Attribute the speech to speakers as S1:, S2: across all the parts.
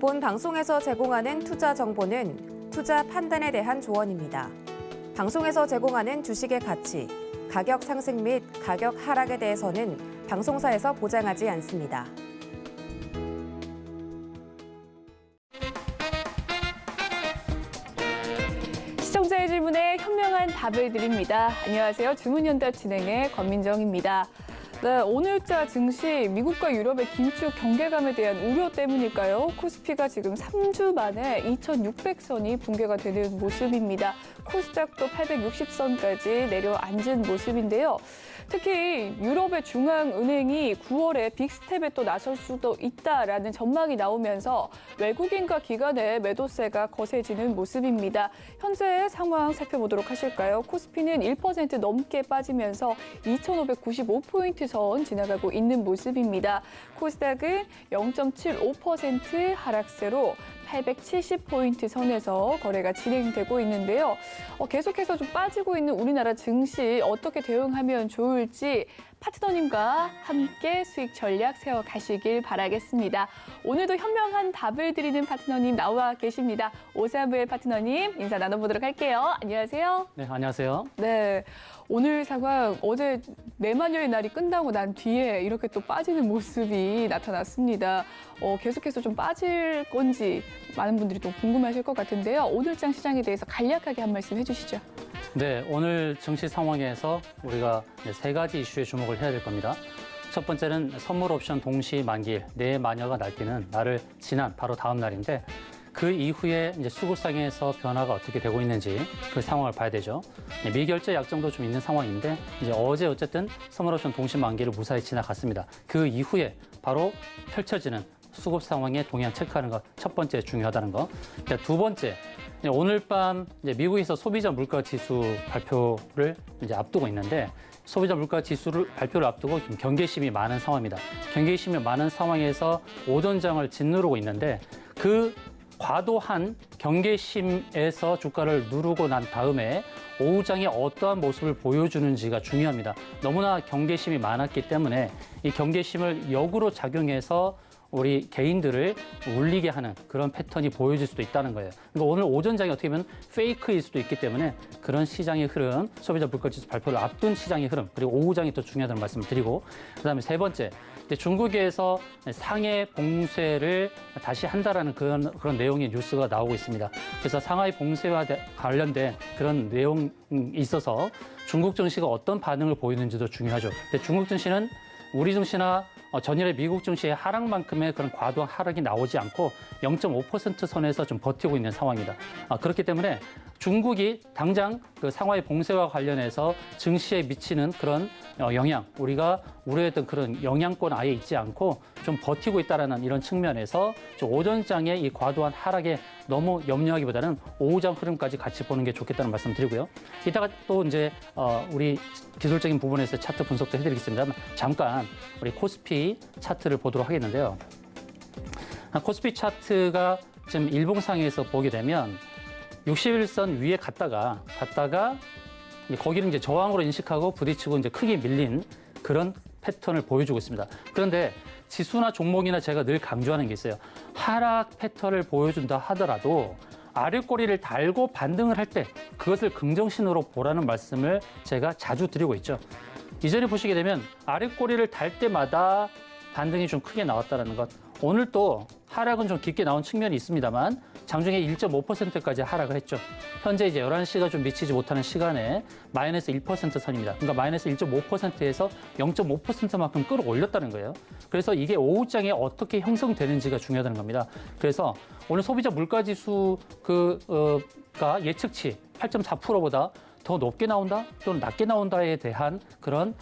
S1: 본 방송에서 제공하는 투자 정보는 투자 판단에 대한 조언입니다. 방송에서 제공하는 주식의 가치, 가격 상승 및 가격 하락에 대해서는 방송사에서 보장하지 않습니다.
S2: 시청자의 질문에 현명한 답을 드립니다. 안녕하세요. 주문연답 진행의 권민정입니다. 네, 오늘자 증시 미국과 유럽의 긴축 경계감에 대한 우려 때문일까요? 코스피가 지금 3주 만에 2,600선이 붕괴가 되는 모습입니다. 코스닥도 860선까지 내려앉은 모습인데요. 특히 유럽의 중앙은행이 9월에 빅스텝에 또 나설 수도 있다라는 전망이 나오면서 외국인과 기관의 매도세가 거세지는 모습입니다. 현재 상황 살펴보도록 하실까요? 코스피는 1% 넘게 빠지면서 2,595포인트 선 지나가고 있는 모습입니다. 코스닥은 0.75% 하락세로 870포인트 선에서 거래가 진행되고 있는데요. 계속해서 좀 빠지고 있는 우리나라 증시 어떻게 대응하면 좋을지 파트너님과 함께 수익 전략 세워가시길 바라겠습니다. 오늘도 현명한 답을 드리는 파트너님 나와 계십니다. 오사무엘 파트너님 인사 나눠보도록 할게요. 안녕하세요.
S3: 네, 안녕하세요.
S2: 네, 오늘 상황 어제 내마녀의 날이 끝나고 난 뒤에 이렇게 또 빠지는 모습이 나타났습니다. 계속해서 좀 빠질 건지 많은 분들이 또 궁금하실 것 같은데요. 오늘장 시장에 대해서 간략하게 한 말씀 해주시죠.
S3: 네, 오늘 증시 상황에서 우리가 세 가지 이슈에 주목을 해야 될 겁니다. 첫 번째는 선물 옵션 동시 만기일, 내 마녀가 날뛰는 날을 지난 바로 다음 날인데 그 이후에 이제 수급상에서 변화가 어떻게 되고 있는지 그 상황을 봐야 되죠. 미결제 약정도 좀 있는 상황인데 이제 어제 어쨌든 선물 옵션 동시 만기를 무사히 지나갔습니다. 그 이후에 바로 펼쳐지는 수급 상황에 동향 체크하는 것 첫 번째 중요하다는 거. 두 번째, 오늘 밤 이제 미국에서 소비자 물가 지수 발표를 이제 앞두고 있는데 소비자 물가 지수를 발표를 앞두고 좀 경계심이 많은 상황입니다. 경계심이 많은 상황에서 오전장을 짓누르고 있는데 그 과도한 경계심에서 주가를 누르고 난 다음에 오후장에 어떠한 모습을 보여주는지가 중요합니다. 너무나 경계심이 많았기 때문에 이 경계심을 역으로 작용해서 우리 개인들을 울리게 하는 그런 패턴이 보여질 수도 있다는 거예요. 그러니까 오늘 오전장이 어떻게 보면 페이크일 수도 있기 때문에 그런 시장의 흐름, 소비자 물가지수 발표를 앞둔 시장의 흐름, 그리고 오후장이 또 중요하다는 말씀을 드리고, 그다음에 세 번째, 중국에서 상해 봉쇄를 다시 한다라는 그런 내용의 뉴스가 나오고 있습니다. 그래서 상하이 봉쇄와 관련된 그런 내용이 있어서 중국 증시가 어떤 반응을 보이는지도 중요하죠. 근데 중국 증시는 우리 증시나 전일의 미국 증시의 하락만큼의 그런 과도한 하락이 나오지 않고 0.5% 선에서 좀 버티고 있는 상황이다. 그렇기 때문에 중국이 당장 그 상하이 봉쇄와 관련해서 증시에 미치는 그런 영향, 우리가 우려했던 그런 영향권 아예 있지 않고 좀 버티고 있다라는 이런 측면에서 좀 오전장의 이 과도한 하락에 너무 염려하기보다는 오후장 흐름까지 같이 보는 게 좋겠다는 말씀 드리고요. 이따가 또 이제 우리 기술적인 부분에서 차트 분석도 해드리겠습니다만 잠깐 우리 코스피 차트를 보도록 하겠는데요. 코스피 차트가 지금 일봉상에서 보게 되면 61선 위에 갔다가 거기를 이제 저항으로 인식하고 부딪히고 이제 크게 밀린 그런 패턴을 보여주고 있습니다. 그런데 지수나 종목이나 제가 늘 강조하는 게 있어요. 하락 패턴을 보여준다 하더라도 아랫꼬리를 달고 반등을 할 때 그것을 긍정신호로 보라는 말씀을 제가 자주 드리고 있죠. 이전에 보시게 되면 아랫꼬리를 달 때마다 반등이 좀 크게 나왔다는 것. 오늘 또 하락은 좀 깊게 나온 측면이 있습니다만 장중에 1.5%까지 하락을 했죠. 현재 이제 11시가 좀 미치지 못하는 시간에 마이너스 1% 선입니다. 그러니까 마이너스 1.5%에서 0.5%만큼 끌어올렸다는 거예요. 그래서 이게 오후장에 어떻게 형성되는지가 중요하다는 겁니다. 그래서 오늘 소비자 물가지수 가 예측치 8.4%보다 더 높게 나온다 또는 낮게 나온다에 대한 그런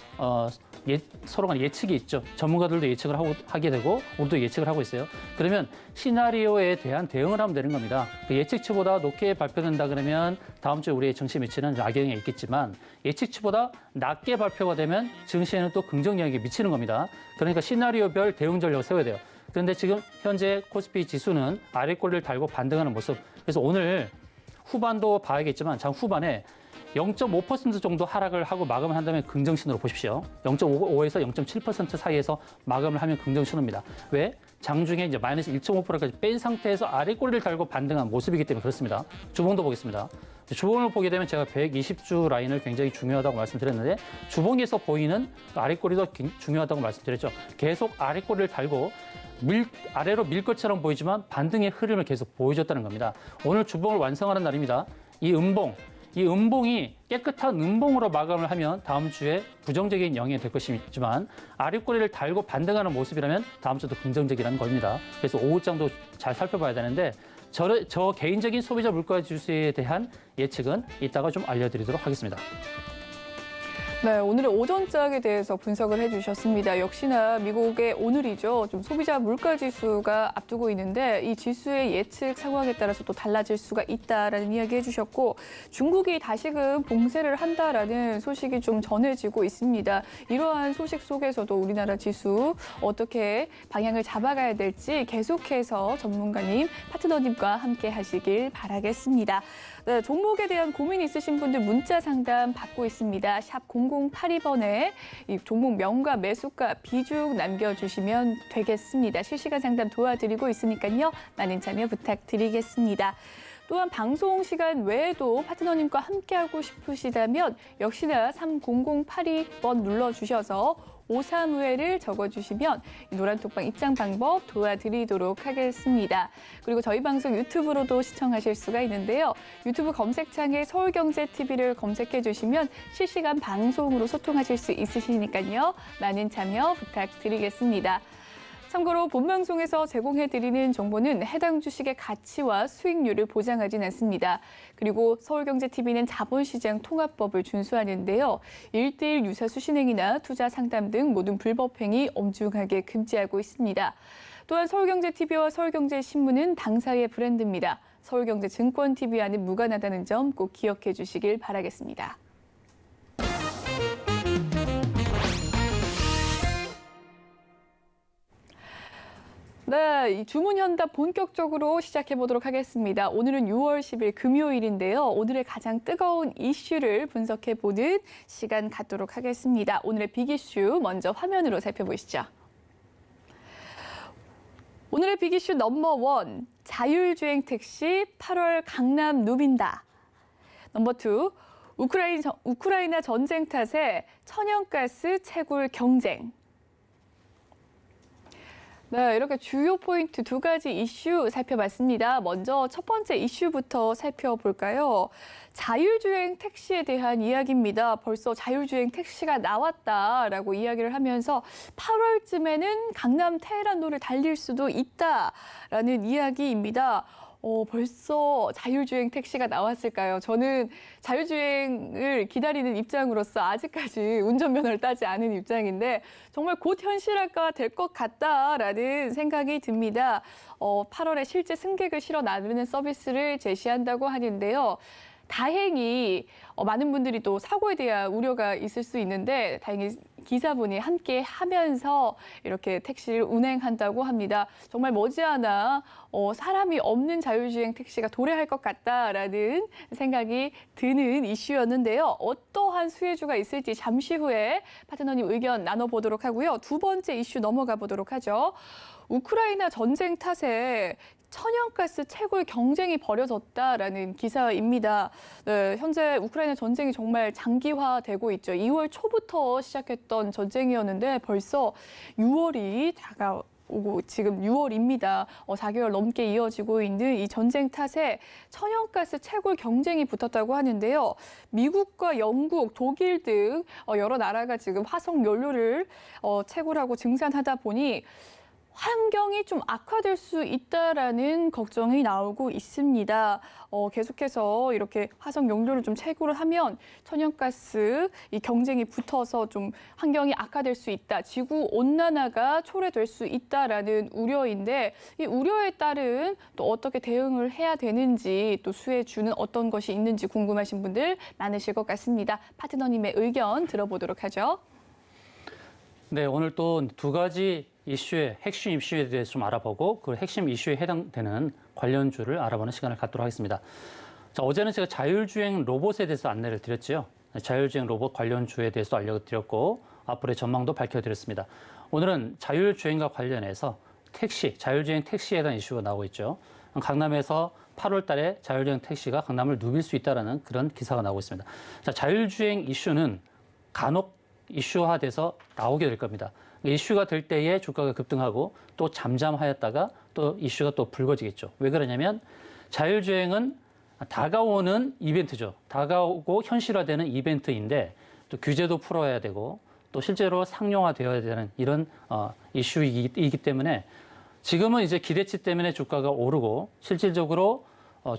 S3: 서로 간 예측이 있죠. 전문가들도 예측을 하게 되고 우리도 예측을 하고 있어요. 그러면 시나리오에 대한 대응을 하면 되는 겁니다. 그 예측치보다 높게 발표된다 그러면 다음 주에 우리의 증시 미치는 악영향이 있겠지만 예측치보다 낮게 발표가 되면 증시에는 또 긍정 영향이 미치는 겁니다. 그러니까 시나리오별 대응 전략을 세워야 돼요. 그런데 지금 현재 코스피 지수는 아랫꼬리를 달고 반등하는 모습. 그래서 오늘 후반도 봐야겠지만 장 후반에 0.5% 정도 하락을 하고 마감을 한다면 긍정신호로 보십시오. 0.5에서 0.7% 사이에서 마감을 하면 긍정신호입니다. 왜? 장중에 이제 마이너스 1.5%까지 뺀 상태에서 아래 꼬리를 달고 반등한 모습이기 때문에 그렇습니다. 주봉도 보겠습니다. 주봉을 보게 되면 제가 120주 라인을 굉장히 중요하다고 말씀드렸는데 주봉에서 보이는 아래 꼬리도 중요하다고 말씀드렸죠. 계속 아래 꼬리를 달고 아래로 밀 것처럼 보이지만 반등의 흐름을 계속 보여줬다는 겁니다. 오늘 주봉을 완성하는 날입니다. 이 음봉이 깨끗한 음봉으로 마감을 하면 다음 주에 부정적인 영향이 될 것이지만 아랫꼬리를 달고 반등하는 모습이라면 다음 주도 긍정적이라는 겁니다. 그래서 오후장도 잘 살펴봐야 되는데 저 개인적인 소비자 물가 지수에 대한 예측은 이따가 좀 알려드리도록 하겠습니다.
S2: 네, 오늘의 오전장에 대해서 분석을 해주셨습니다. 역시나 미국의 오늘이죠. 좀 소비자 물가 지수가 앞두고 있는데 이 지수의 예측 상황에 따라서 또 달라질 수가 있다라는 이야기 해주셨고 중국이 다시금 봉쇄를 한다라는 소식이 좀 전해지고 있습니다. 이러한 소식 속에서도 우리나라 지수 어떻게 방향을 잡아가야 될지 계속해서 전문가님, 파트너님과 함께 하시길 바라겠습니다. 네, 종목에 대한 고민 있으신 분들 문자 상담 받고 있습니다. 샵 0082번에 이 종목 명가, 매수가, 비중 남겨주시면 되겠습니다. 실시간 상담 도와드리고 있으니까요. 많은 참여 부탁드리겠습니다. 또한 방송 시간 외에도 파트너님과 함께하고 싶으시다면 역시나 30082번 눌러주셔서 535회를 적어주시면 노란톡방 입장 방법 도와드리도록 하겠습니다. 그리고 저희 방송 유튜브로도 시청하실 수가 있는데요. 유튜브 검색창에 서울경제TV를 검색해 주시면 실시간 방송으로 소통하실 수 있으시니까요. 많은 참여 부탁드리겠습니다. 참고로 본방송에서 제공해드리는 정보는 해당 주식의 가치와 수익률을 보장하진 않습니다. 그리고 서울경제TV는 자본시장 통합법을 준수하는데요. 1:1 유사수 신행이나 투자 상담 등 모든 불법 행위 엄중하게 금지하고 있습니다. 또한 서울경제TV와 서울경제신문은 당사의 브랜드입니다. 서울경제증권TV와는 무관하다는 점 꼭 기억해 주시길 바라겠습니다. 네, 이 주문현답 본격적으로 시작해 보도록 하겠습니다. 오늘은 6월 10일 금요일인데요. 오늘의 가장 뜨거운 이슈를 분석해 보는 시간 갖도록 하겠습니다. 오늘의 빅 이슈 먼저 화면으로 살펴보시죠. 오늘의 빅 이슈 넘버 1, 자율주행 택시 8월 강남 누빈다. 넘버 2, 우크라이나 전쟁 탓에 천연가스 채굴 경쟁. 네, 이렇게 주요 포인트 2가지 이슈 살펴봤습니다. 먼저 첫 번째 이슈부터 살펴볼까요? 자율주행 택시에 대한 이야기입니다. 벌써 자율주행 택시가 나왔다라고 이야기를 하면서 8월쯤에는 강남 테헤란로를 달릴 수도 있다라는 이야기입니다. 벌써 자율주행 택시가 나왔을까요? 저는 자율주행을 기다리는 입장으로서 아직까지 운전면허를 따지 않은 입장인데 정말 곧 현실화가 될 것 같다라는 생각이 듭니다. 8월에 실제 승객을 실어 나르는 서비스를 제시한다고 하는데요. 다행히 많은 분들이 또 사고에 대한 우려가 있을 수 있는데 다행히 기사분이 함께 하면서 이렇게 택시를 운행한다고 합니다. 정말 머지않아 사람이 없는 자율주행 택시가 도래할 것 같다라는 생각이 드는 이슈였는데요. 어떠한 수혜주가 있을지 잠시 후에 파트너님 의견 나눠보도록 하고요. 두 번째 이슈 넘어가 보도록 하죠. 우크라이나 전쟁 탓에 천연가스 채굴 경쟁이 벌어졌다라는 기사입니다. 네, 현재 우크라이나 전쟁이 정말 장기화되고 있죠. 2월 초부터 시작했던 전쟁이었는데 벌써 6월이 다가오고 지금 6월입니다. 4개월 넘게 이어지고 있는 이 전쟁 탓에 천연가스 채굴 경쟁이 붙었다고 하는데요. 미국과 영국, 독일 등 여러 나라가 지금 화석 연료를 채굴하고 증산하다 보니 환경이 좀 악화될 수 있다라는 걱정이 나오고 있습니다. 계속해서 이렇게 화석 연료를 좀 채굴을 하면 천연가스 이 경쟁이 붙어서 좀 환경이 악화될 수 있다. 지구 온난화가 초래될 수 있다라는 우려인데 이 우려에 따른 또 어떻게 대응을 해야 되는지 또 수혜주는 어떤 것이 있는지 궁금하신 분들 많으실 것 같습니다. 파트너님의 의견 들어보도록 하죠.
S3: 네, 오늘 또 2가지 이슈의 핵심 이슈에 대해서 좀 알아보고 그 핵심 이슈에 해당되는 관련주를 알아보는 시간을 갖도록 하겠습니다. 자, 어제는 제가 자율주행 로봇에 대해서 안내를 드렸죠. 자율주행 로봇 관련 주에 대해서 알려드렸고 앞으로의 전망도 밝혀드렸습니다. 오늘은 자율주행과 관련해서 자율주행 택시에 대한 이슈가 나오고 있죠. 강남에서 8월 달에 자율주행 택시가 강남을 누빌 수 있다는 그런 기사가 나오고 있습니다. 자, 자율주행 이슈는 간혹 이슈화돼서 나오게 될 겁니다. 이슈가 될 때에 주가가 급등하고 또 잠잠하였다가 또 이슈가 또 불거지겠죠. 왜 그러냐면 자율주행은 다가오는 이벤트죠. 다가오고 현실화되는 이벤트인데 또 규제도 풀어야 되고 또 실제로 상용화되어야 되는 이런 이슈이기 때문에 지금은 이제 기대치 때문에 주가가 오르고 실질적으로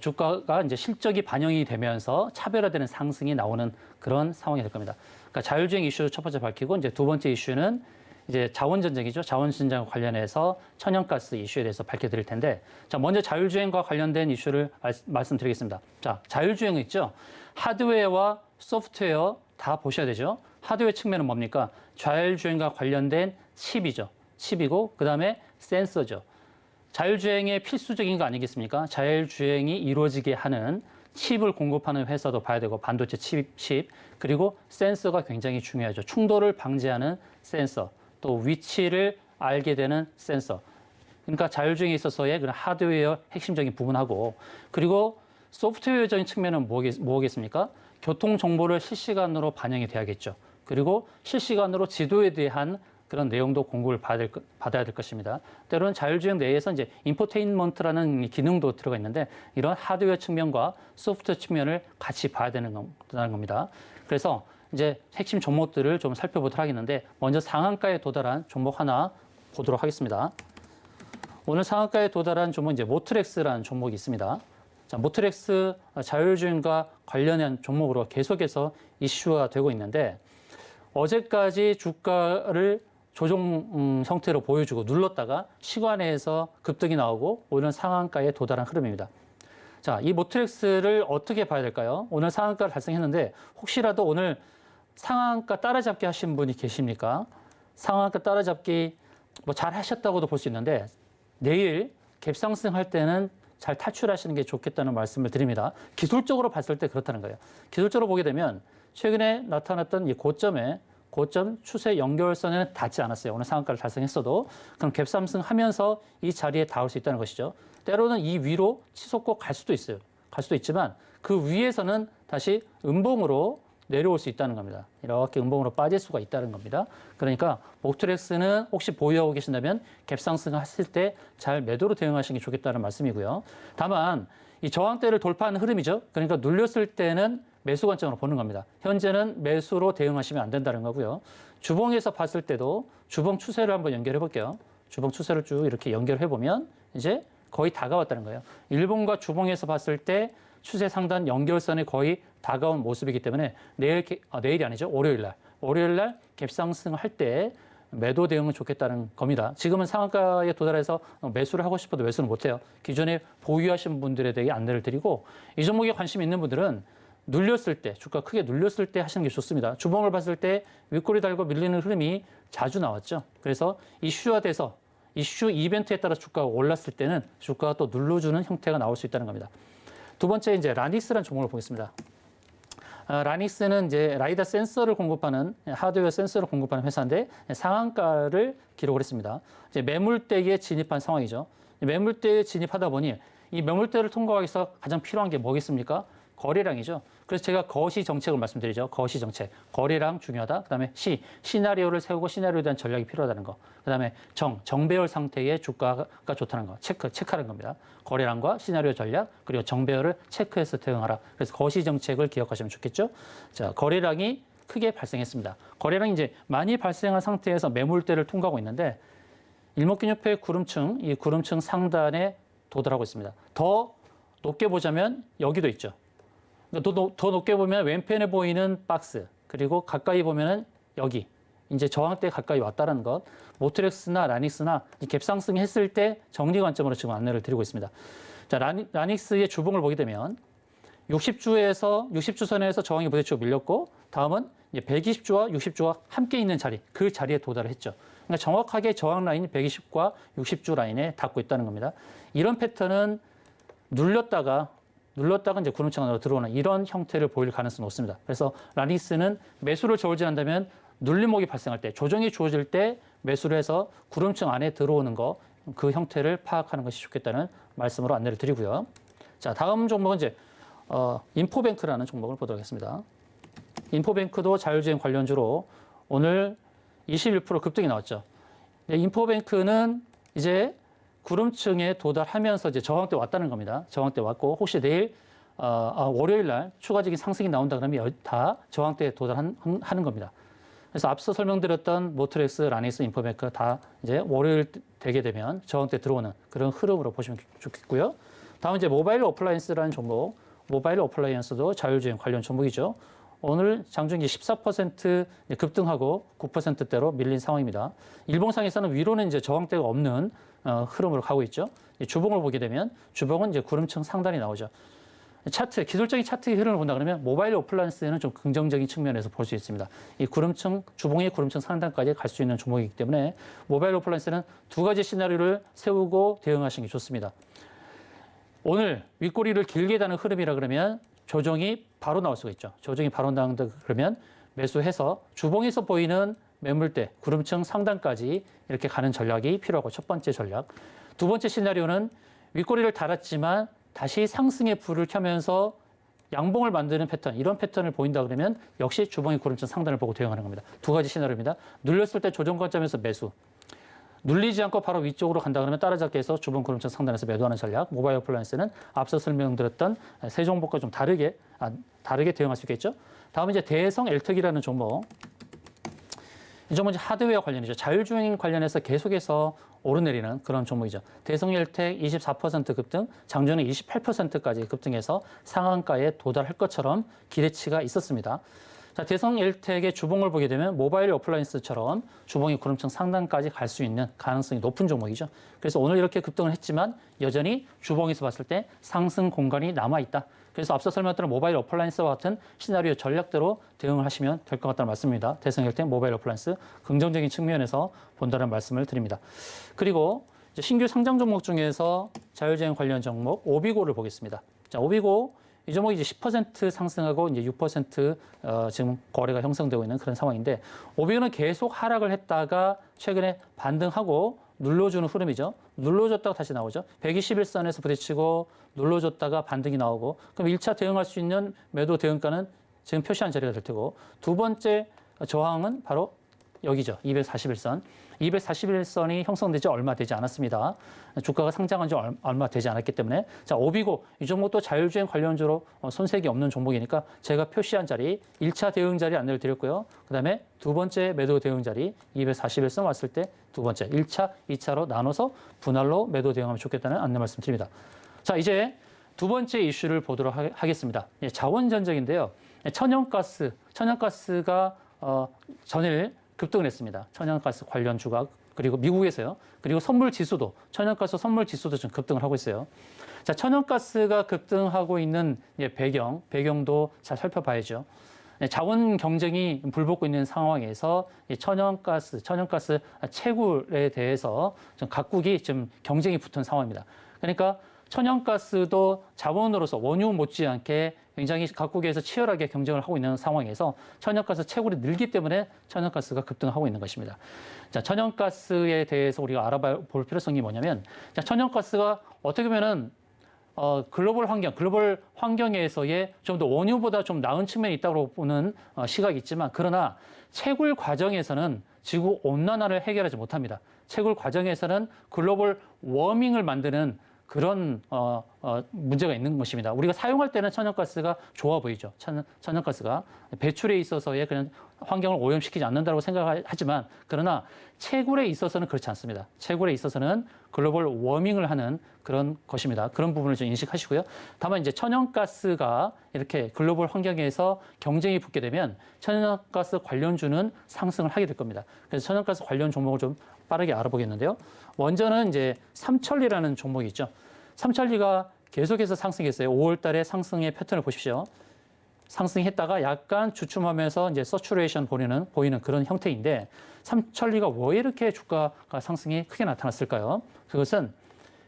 S3: 주가가 이제 실적이 반영이 되면서 차별화되는 상승이 나오는 그런 상황이 될 겁니다. 그러니까 자율주행 이슈 첫 번째 밝히고 이제 두 번째 이슈는 이제 자원전쟁이죠. 자원전쟁과 관련해서 천연가스 이슈에 대해서 밝혀드릴 텐데, 자, 먼저 자율주행과 관련된 이슈를 말씀드리겠습니다. 자, 자율주행 있죠. 하드웨어와 소프트웨어 다 보셔야 되죠. 하드웨어 측면은 뭡니까? 자율주행과 관련된 칩이죠. 칩이고, 그 다음에 센서죠. 자율주행에 필수적인 거 아니겠습니까? 자율주행이 이루어지게 하는 칩을 공급하는 회사도 봐야 되고, 반도체 칩, 그리고 센서가 굉장히 중요하죠. 충돌을 방지하는 센서, 또 위치를 알게 되는 센서. 그러니까 자율주행에 있어서의 그런 하드웨어 핵심적인 부분하고, 그리고 소프트웨어적인 측면은 뭐겠습니까? 교통 정보를 실시간으로 반영이 돼야겠죠. 그리고 실시간으로 지도에 대한 그런 내용도 공급을 받아야 될 것입니다. 때로는 자율주행 내에서 이제 인포테인먼트라는 기능도 들어가 있는데 이런 하드웨어 측면과 소프트웨어 측면을 같이 봐야 되는 겁니다. 그래서 이제 핵심 종목들을 좀 살펴보도록 하겠는데 먼저 상한가에 도달한 종목 하나 보도록 하겠습니다. 오늘 상한가에 도달한 종목 이제 모트렉스라는 종목이 있습니다. 자, 모트렉스 자율주행과 관련한 종목으로 계속해서 이슈가 되고 있는데 어제까지 주가를 조정 형태로 보여주고 눌렀다가 시간에서 급등이 나오고 오늘 상한가에 도달한 흐름입니다. 자, 이 모트렉스를 어떻게 봐야 될까요? 오늘 상한가를 달성했는데 혹시라도 오늘 상한가 따라잡기 하신 분이 계십니까? 상한가 따라잡기 뭐 잘 하셨다고도 볼 수 있는데 내일 갭상승 할 때는 잘 탈출하시는 게 좋겠다는 말씀을 드립니다. 기술적으로 봤을 때 그렇다는 거예요. 기술적으로 보게 되면 최근에 나타났던 이 고점 추세 연결선에는 닿지 않았어요. 오늘 상한가를 달성했어도 그럼 갭상승 하면서 이 자리에 닿을 수 있다는 것이죠. 때로는 이 위로 치솟고 갈 수도 있어요. 갈 수도 있지만 그 위에서는 다시 음봉으로 내려올 수 있다는 겁니다. 이렇게 음봉으로 빠질 수가 있다는 겁니다. 그러니까 모트렉스는 혹시 보유하고 계신다면 갭상승 했을 때 잘 매도로 대응하시는 게 좋겠다는 말씀이고요. 다만 이 저항대를 돌파하는 흐름이죠. 그러니까 눌렸을 때는 매수 관점으로 보는 겁니다. 현재는 매수로 대응하시면 안 된다는 거고요. 주봉에서 봤을 때도 주봉 추세를 한번 연결해 볼게요. 주봉 추세를 쭉 이렇게 연결해 보면 이제 거의 다가왔다는 거예요. 일봉과 주봉에서 봤을 때 추세 상단 연결선에 거의 다가온 모습이기 때문에 내일이 아니죠. 월요일 날 갭상승 할 때 매도 대응은 좋겠다는 겁니다. 지금은 상한가에 도달해서 매수를 하고 싶어도 매수는 못해요. 기존에 보유하신 분들에 대해 안내를 드리고 이 종목에 관심 있는 분들은 눌렸을 때, 주가 크게 눌렸을 때 하시는 게 좋습니다. 주봉을 봤을 때 윗꼬리 달고 밀리는 흐름이 자주 나왔죠. 그래서 이슈화돼서 이슈 이벤트에 따라 주가가 올랐을 때는 주가가 또 눌러주는 형태가 나올 수 있다는 겁니다. 두 번째 이제 라닉스라는 종목을 보겠습니다. 라닉스는 이제 라이다 센서를 공급하는 하드웨어 센서를 공급하는 회사인데 상한가를 기록을 했습니다. 이제 매물대에 진입한 상황이죠. 매물대에 진입하다 보니 이 매물대를 통과하기 위해서 가장 필요한 게 뭐겠습니까? 거래량이죠. 그래서 제가 거시 정책을 말씀드리죠. 거시 정책. 거래량 중요하다. 그다음에 시나리오를 세우고 시나리오에 대한 전략이 필요하다는 거. 그다음에 정배열 상태의 주가가 좋다는 거. 체크하는 겁니다. 거래량과 시나리오 전략 그리고 정배열을 체크해서 대응하라. 그래서 거시 정책을 기억하시면 좋겠죠. 자, 거래량이 크게 발생했습니다. 거래량이 이제 많이 발생한 상태에서 매물대를 통과하고 있는데 일목균형표의 구름층, 이 구름층 상단에 도달하고 있습니다. 더 높게 보자면 여기도 있죠. 더 높게 보면 왼편에 보이는 박스, 그리고 가까이 보면은 여기 이제 저항대 가까이 왔다는 것. 모트렉스나 라닉스나 갭상승 했을 때 정리 관점으로 지금 안내를 드리고 있습니다. 자, 라닉스의 주봉을 보게 되면 60주선에서 저항이 부딪히고 밀렸고 다음은 이제 120주와 60주와 함께 있는 자리, 그 자리에 도달을 했죠. 그러니까 정확하게 저항 라인이 120과 60주 라인에 닿고 있다는 겁니다. 이런 패턴은 눌렸다가 눌렀다가 이제 구름층 안으로 들어오는 이런 형태를 보일 가능성이 높습니다. 그래서 라니스는 매수를 저울질한다면 눌림목이 발생할 때, 조정이 주어질 때 매수를 해서 구름층 안에 들어오는 거, 그 형태를 파악하는 것이 좋겠다는 말씀으로 안내를 드리고요. 자, 다음 종목은 이제 인포뱅크라는 종목을 보도록 하겠습니다. 인포뱅크도 자율주행 관련주로 오늘 21% 급등이 나왔죠. 인포뱅크는 이제 구름층에 도달하면서 이제 저항대 왔다는 겁니다. 저항대 왔고 혹시 내일 월요일 날 추가적인 상승이 나온다 그러면 다 저항대에 도달하는 겁니다. 그래서 앞서 설명드렸던 모트렉스, 라니스, 인포뱅크 다 이제 월요일 되게 되면 저항대 들어오는 그런 흐름으로 보시면 좋겠고요. 다음 이제 모바일 어플라이언스라는 종목, 모바일 어플라이언스도 자율주행 관련 종목이죠. 오늘 장중기 14% 급등하고 9%대로 밀린 상황입니다. 일봉상에서는 위로는 이제 저항대가 없는 흐름으로 가고 있죠. 주봉을 보게 되면 주봉은 이제 구름층 상단이 나오죠. 차트, 기술적인 차트의 흐름을 본다 그러면 모바일 어플라이언스는 좀 긍정적인 측면에서 볼 수 있습니다. 이 구름층, 주봉의 구름층 상단까지 갈 수 있는 종목이기 때문에 모바일 어플라이언스는 두 가지 시나리오를 세우고 대응하시는 게 좋습니다. 오늘 윗꼬리를 길게 다는 흐름이라 그러면 조정이 바로 나올 수가 있죠. 조정이 바로 나온다 그러면 매수해서 주봉에서 보이는 매물대, 구름층 상단까지 이렇게 가는 전략이 필요하고 첫 번째 전략. 두 번째 시나리오는 윗꼬리를 달았지만 다시 상승의 불을 켜면서 양봉을 만드는 패턴, 이런 패턴을 보인다 그러면 역시 주봉의 구름층 상단을 보고 대응하는 겁니다. 두 가지 시나리오입니다. 눌렸을 때 조정 관점에서 매수. 눌리지 않고 바로 위쪽으로 간다 그러면 따라잡기 해서 주봉 구름층 상단에서 매도하는 전략. 모바일 어플라이언스는 앞서 설명드렸던 세 종목과 좀 다르게 대응할 수 있겠죠. 다음은 이제 대성 엘텍이라는 종목. 이 종목은 이제 하드웨어 관련이죠. 자율주행 관련해서 계속해서 오르내리는 그런 종목이죠. 대성 엘텍 24% 급등, 장중에 28%까지 급등해서 상한가에 도달할 것처럼 기대치가 있었습니다. 자, 대성 엘텍의 주봉을 보게 되면 모바일 어플라이언스처럼 주봉이 구름층 상단까지 갈 수 있는 가능성이 높은 종목이죠. 그래서 오늘 이렇게 급등을 했지만 여전히 주봉에서 봤을 때 상승 공간이 남아있다. 그래서 앞서 설명드린 모바일 어플라이언스와 같은 시나리오 전략대로 대응을 하시면 될 것 같다는 말씀입니다. 대성 엘텍 모바일 어플라이언스 긍정적인 측면에서 본다는 말씀을 드립니다. 그리고 이제 신규 상장 종목 중에서 자율주행 관련 종목 오비고를 보겠습니다. 자, 오비고 이 종목이 이제 10% 상승하고 이제 6% 지금 거래가 형성되고 있는 그런 상황인데 오비고는 계속 하락을 했다가 최근에 반등하고 눌러주는 흐름이죠. 눌러줬다가 다시 나오죠. 121선에서 부딪히고 눌러줬다가 반등이 나오고 그럼 1차 대응할 수 있는 매도 대응가는 지금 표시한 자리가 될 테고 두 번째 저항은 바로 여기죠. 241선. 241선이 형성되지 얼마 되지 않았습니다. 주가가 상장한 지 얼마 되지 않았기 때문에 자, 오비고 이 종목도 자율주행 관련주로 손색이 없는 종목이니까 제가 표시한 자리 1차 대응 자리 안내를 드렸고요. 그다음에 두 번째 매도 대응 자리 241선 왔을 때 두 번째 1차, 2차로 나눠서 분할로 매도 대응하면 좋겠다는 안내 말씀드립니다. 자, 이제 두 번째 이슈를 보도록 하겠습니다. 자원 전쟁인데요. 천연가스가 전일 급등을 했습니다. 천연가스 관련주가 그리고 미국에서요. 그리고 선물 지수도 천연가스 선물 지수도 좀 급등을 하고 있어요. 자, 천연가스가 급등하고 있는 배경도 잘 살펴봐야죠. 자원 경쟁이 불붙고 있는 상황에서 천연가스 채굴에 대해서 좀 각국이 좀 경쟁이 붙은 상황입니다. 그러니까 천연가스도 자원으로서 원유 못지않게 굉장히 각국에서 치열하게 경쟁을 하고 있는 상황에서 천연가스 채굴이 늘기 때문에 천연가스가 급등하고 있는 것입니다. 자, 천연가스에 대해서 우리가 알아볼 필요성이 뭐냐면, 자, 천연가스가 어떻게 보면은 글로벌 환경에서의 좀 더 원유보다 좀 나은 측면이 있다고 보는 시각이 있지만, 그러나 채굴 과정에서는 지구 온난화를 해결하지 못합니다. 채굴 과정에서는 글로벌 워밍을 만드는 그런 문제가 있는 것입니다. 우리가 사용할 때는 천연가스가 좋아 보이죠. 천연가스가 배출에 있어서의 그냥 환경을 오염시키지 않는다고 생각하지만, 그러나 채굴에 있어서는 그렇지 않습니다. 채굴에 있어서는 글로벌 워밍을 하는 그런 것입니다. 그런 부분을 좀 인식하시고요. 다만 이제 천연가스가 이렇게 글로벌 환경에서 경쟁이 붙게 되면 천연가스 관련주는 상승을 하게 될 겁니다. 그래서 천연가스 관련 종목을 좀 빠르게 알아보겠는데요. 먼저는 이제 삼천리라는 종목이 있죠. 삼천리가 계속해서 상승했어요. 5월 달에 상승의 패턴을 보십시오. 상승했다가 약간 주춤하면서 이제 서츄레이션 보이는 그런 형태인데, 삼천리가 왜 이렇게 주가가 상승이 크게 나타났을까요? 그것은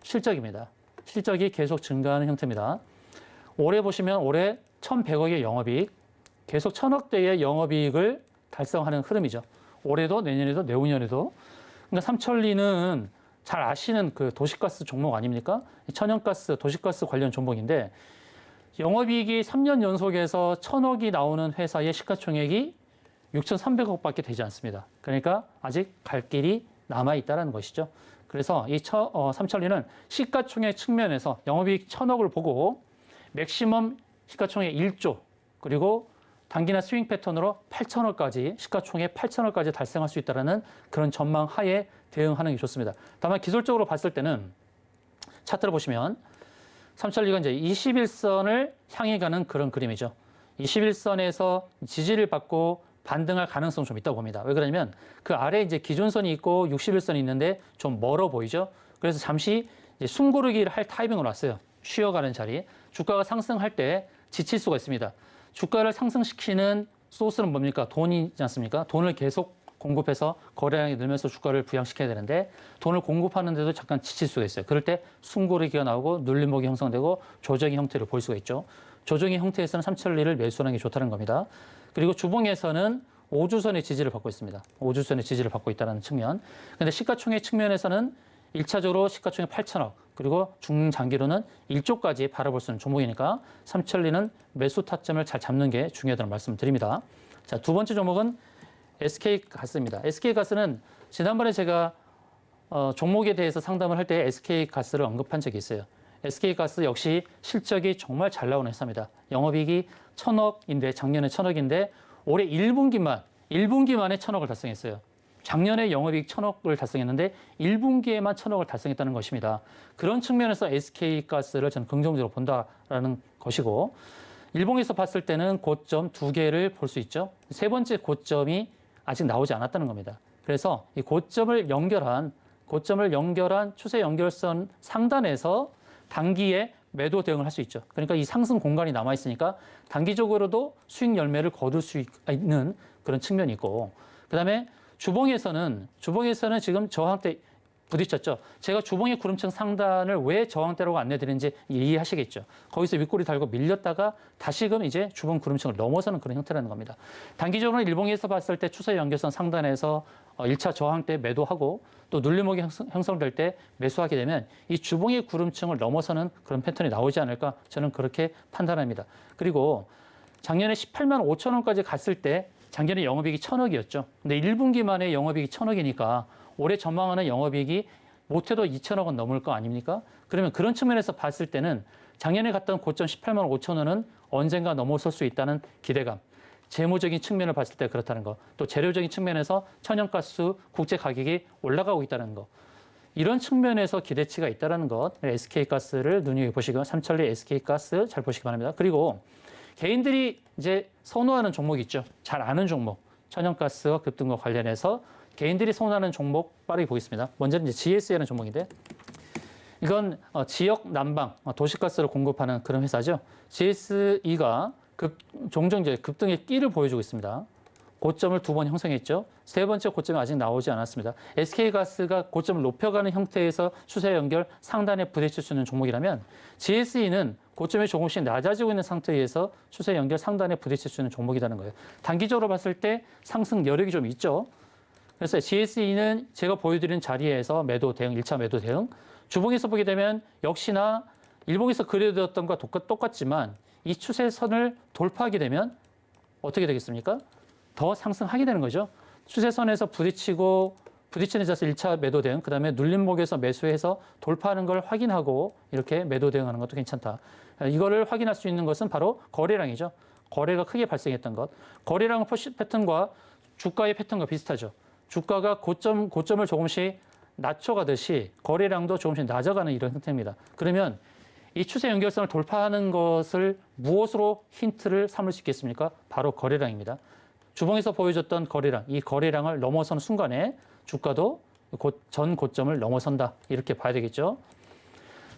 S3: 실적입니다. 실적이 계속 증가하는 형태입니다. 올해 보시면 올해 1,100억의 영업이익, 계속 1,000억대의 영업이익을 달성하는 흐름이죠. 올해도 내년에도 내후년에도. 그러니까 삼천리는 잘 아시는 그 도시가스 종목 아닙니까? 천연가스, 도시가스 관련 종목인데 영업이익이 3년 연속에서 1,000억이 나오는 회사의 시가총액이 6,300억밖에 되지 않습니다. 그러니까 아직 갈 길이 남아 있다는 것이죠. 그래서 이 삼천리는 시가총액 측면에서 영업이익 1,000억을 보고 맥시멈 시가총액 1조 그리고 단기나 스윙 패턴으로 8,000억까지 시가총액 8,000억까지 달성할 수 있다는 그런 전망 하에 대응하는 게 좋습니다. 다만 기술적으로 봤을 때는 차트를 보시면 삼천리가 이제 21선을 향해 가는 그런 그림이죠. 21선에서 지지를 받고 반등할 가능성이 좀 있다고 봅니다. 왜 그러냐면 그 아래 이제 기존선이 있고 61선이 있는데 좀 멀어 보이죠. 그래서 잠시 이제 숨고르기를 할 타이밍으로 왔어요. 쉬어가는 자리. 주가가 상승할 때 지칠 수가 있습니다. 주가를 상승시키는 소스는 뭡니까? 돈이지 않습니까? 돈을 계속 공급해서 거래량이 늘면서 주가를 부양시켜야 되는데 돈을 공급하는데도 잠깐 지칠 수가 있어요. 그럴 때 숨고르기가 나오고 눌림목이 형성되고 조정의 형태를 볼 수가 있죠. 조정의 형태에서는 삼천리를 매수하는 게 좋다는 겁니다. 그리고 주봉에서는 5주선의 지지를 받고 있습니다. 5주선의 지지를 받고 있다는 측면. 근데 시가총액 측면에서는 1차적으로 시가총액 8,000억, 그리고 중장기로는 1조까지 바라볼 수 있는 종목이니까 삼천리는 매수 타점을 잘 잡는 게 중요하다는 말씀을 드립니다. 자, 두 번째 종목은 SK가스입니다. SK가스는 지난번에 제가 종목에 대해서 상담을 할 때 SK가스를 언급한 적이 있어요. SK가스 역시 실적이 정말 잘 나오는 회사입니다. 영업이익이 1,000억인데 작년에 1,000억인데 올해 1분기만에 1,000억을 달성했어요. 작년에 영업이익 1,000억을 달성했는데 1분기에만 1,000억을 달성했다는 것입니다. 그런 측면에서 SK가스를 저는 긍정적으로 본다라는 것이고 일봉에서 봤을 때는 고점 두 개를 볼 수 있죠. 세 번째 고점이 아직 나오지 않았다는 겁니다. 그래서 이 고점을 연결한 추세 연결선 상단에서 단기에 매도 대응을 할 수 있죠. 그러니까 이 상승 공간이 남아 있으니까 단기적으로도 수익 열매를 거둘 수 있는 그런 측면이 있고, 그다음에 주봉에서는 지금 저항대 부딪혔죠. 제가 주봉의 구름층 상단을 왜 저항대라고 안내드리는지 이해하시겠죠. 거기서 윗꼬리 달고 밀렸다가 다시금 이제 주봉 구름층을 넘어서는 그런 형태라는 겁니다. 단기적으로는 일봉에서 봤을 때 추세 연결선 상단에서 1차 저항대 매도하고 또 눌림목이 형성될 때 매수하게 되면 이 주봉의 구름층을 넘어서는 그런 패턴이 나오지 않을까 저는 그렇게 판단합니다. 그리고 작년에 18만 5천 원까지 갔을 때 작년에 영업이익이 1,000억이었죠. 근데 1분기 만에 영업이익이 1,000억이니까 올해 전망하는 영업이익이 못해도 2,000억 원 넘을 거 아닙니까? 그러면 그런 측면에서 봤을 때는 작년에 갔던 고점 18만 5천 원은 언젠가 넘어설 수 있다는 기대감, 재무적인 측면을 봤을 때 그렇다는 거, 또 재료적인 측면에서 천연가스 국제 가격이 올라가고 있다는 거, 이런 측면에서 기대치가 있다는 것, SK가스를 눈여겨보시고 삼천리 SK가스 잘 보시기 바랍니다. 그리고 개인들이 이제 선호하는 종목 있죠. 잘 아는 종목, 천연가스와 급등과 관련해서 개인들이 선호하는 종목 빠르게 보겠습니다. 먼저는 이제 GS라는 종목인데 이건 지역 난방, 도시가스를 공급하는 그런 회사죠. GSE가 종종 이제 급등의 끼를 보여주고 있습니다. 고점을 2번 형성했죠. 세 번째 고점이 아직 나오지 않았습니다. SK가스가 고점을 높여가는 형태에서 추세 연결 상단에 부딪힐 수 있는 종목이라면 GSE는 고점이 조금씩 낮아지고 있는 상태에서 추세 연결 상단에 부딪힐 수 있는 종목이라는 거예요. 단기적으로 봤을 때 상승 여력이 좀 있죠. 그래서 GSE는 제가 보여드린 자리에서 매도 대응, 1차 매도 대응. 주봉에서 보게 되면 역시나 일봉에서 그려드렸던 것과 똑같지만 이 추세선을 돌파하게 되면 어떻게 되겠습니까? 더 상승하게 되는 거죠. 추세선에서 부딪히는 자세 1차 매도 대응, 그 다음에 눌림목에서 매수해서 돌파하는 걸 확인하고 이렇게 매도 대응하는 것도 괜찮다. 이거를 확인할 수 있는 것은 바로 거래량이죠. 거래가 크게 발생했던 것. 거래량 패턴과 주가의 패턴과 비슷하죠. 주가가 고점을 조금씩 낮춰가듯이 거래량도 조금씩 낮아가는 이런 형태입니다. 그러면 이 추세 연결선을 돌파하는 것을 무엇으로 힌트를 삼을 수 있겠습니까? 바로 거래량입니다. 주봉에서 보여줬던 거래량, 이 거래량을 넘어서는 순간에 주가도 전 고점을 넘어선다. 이렇게 봐야 되겠죠.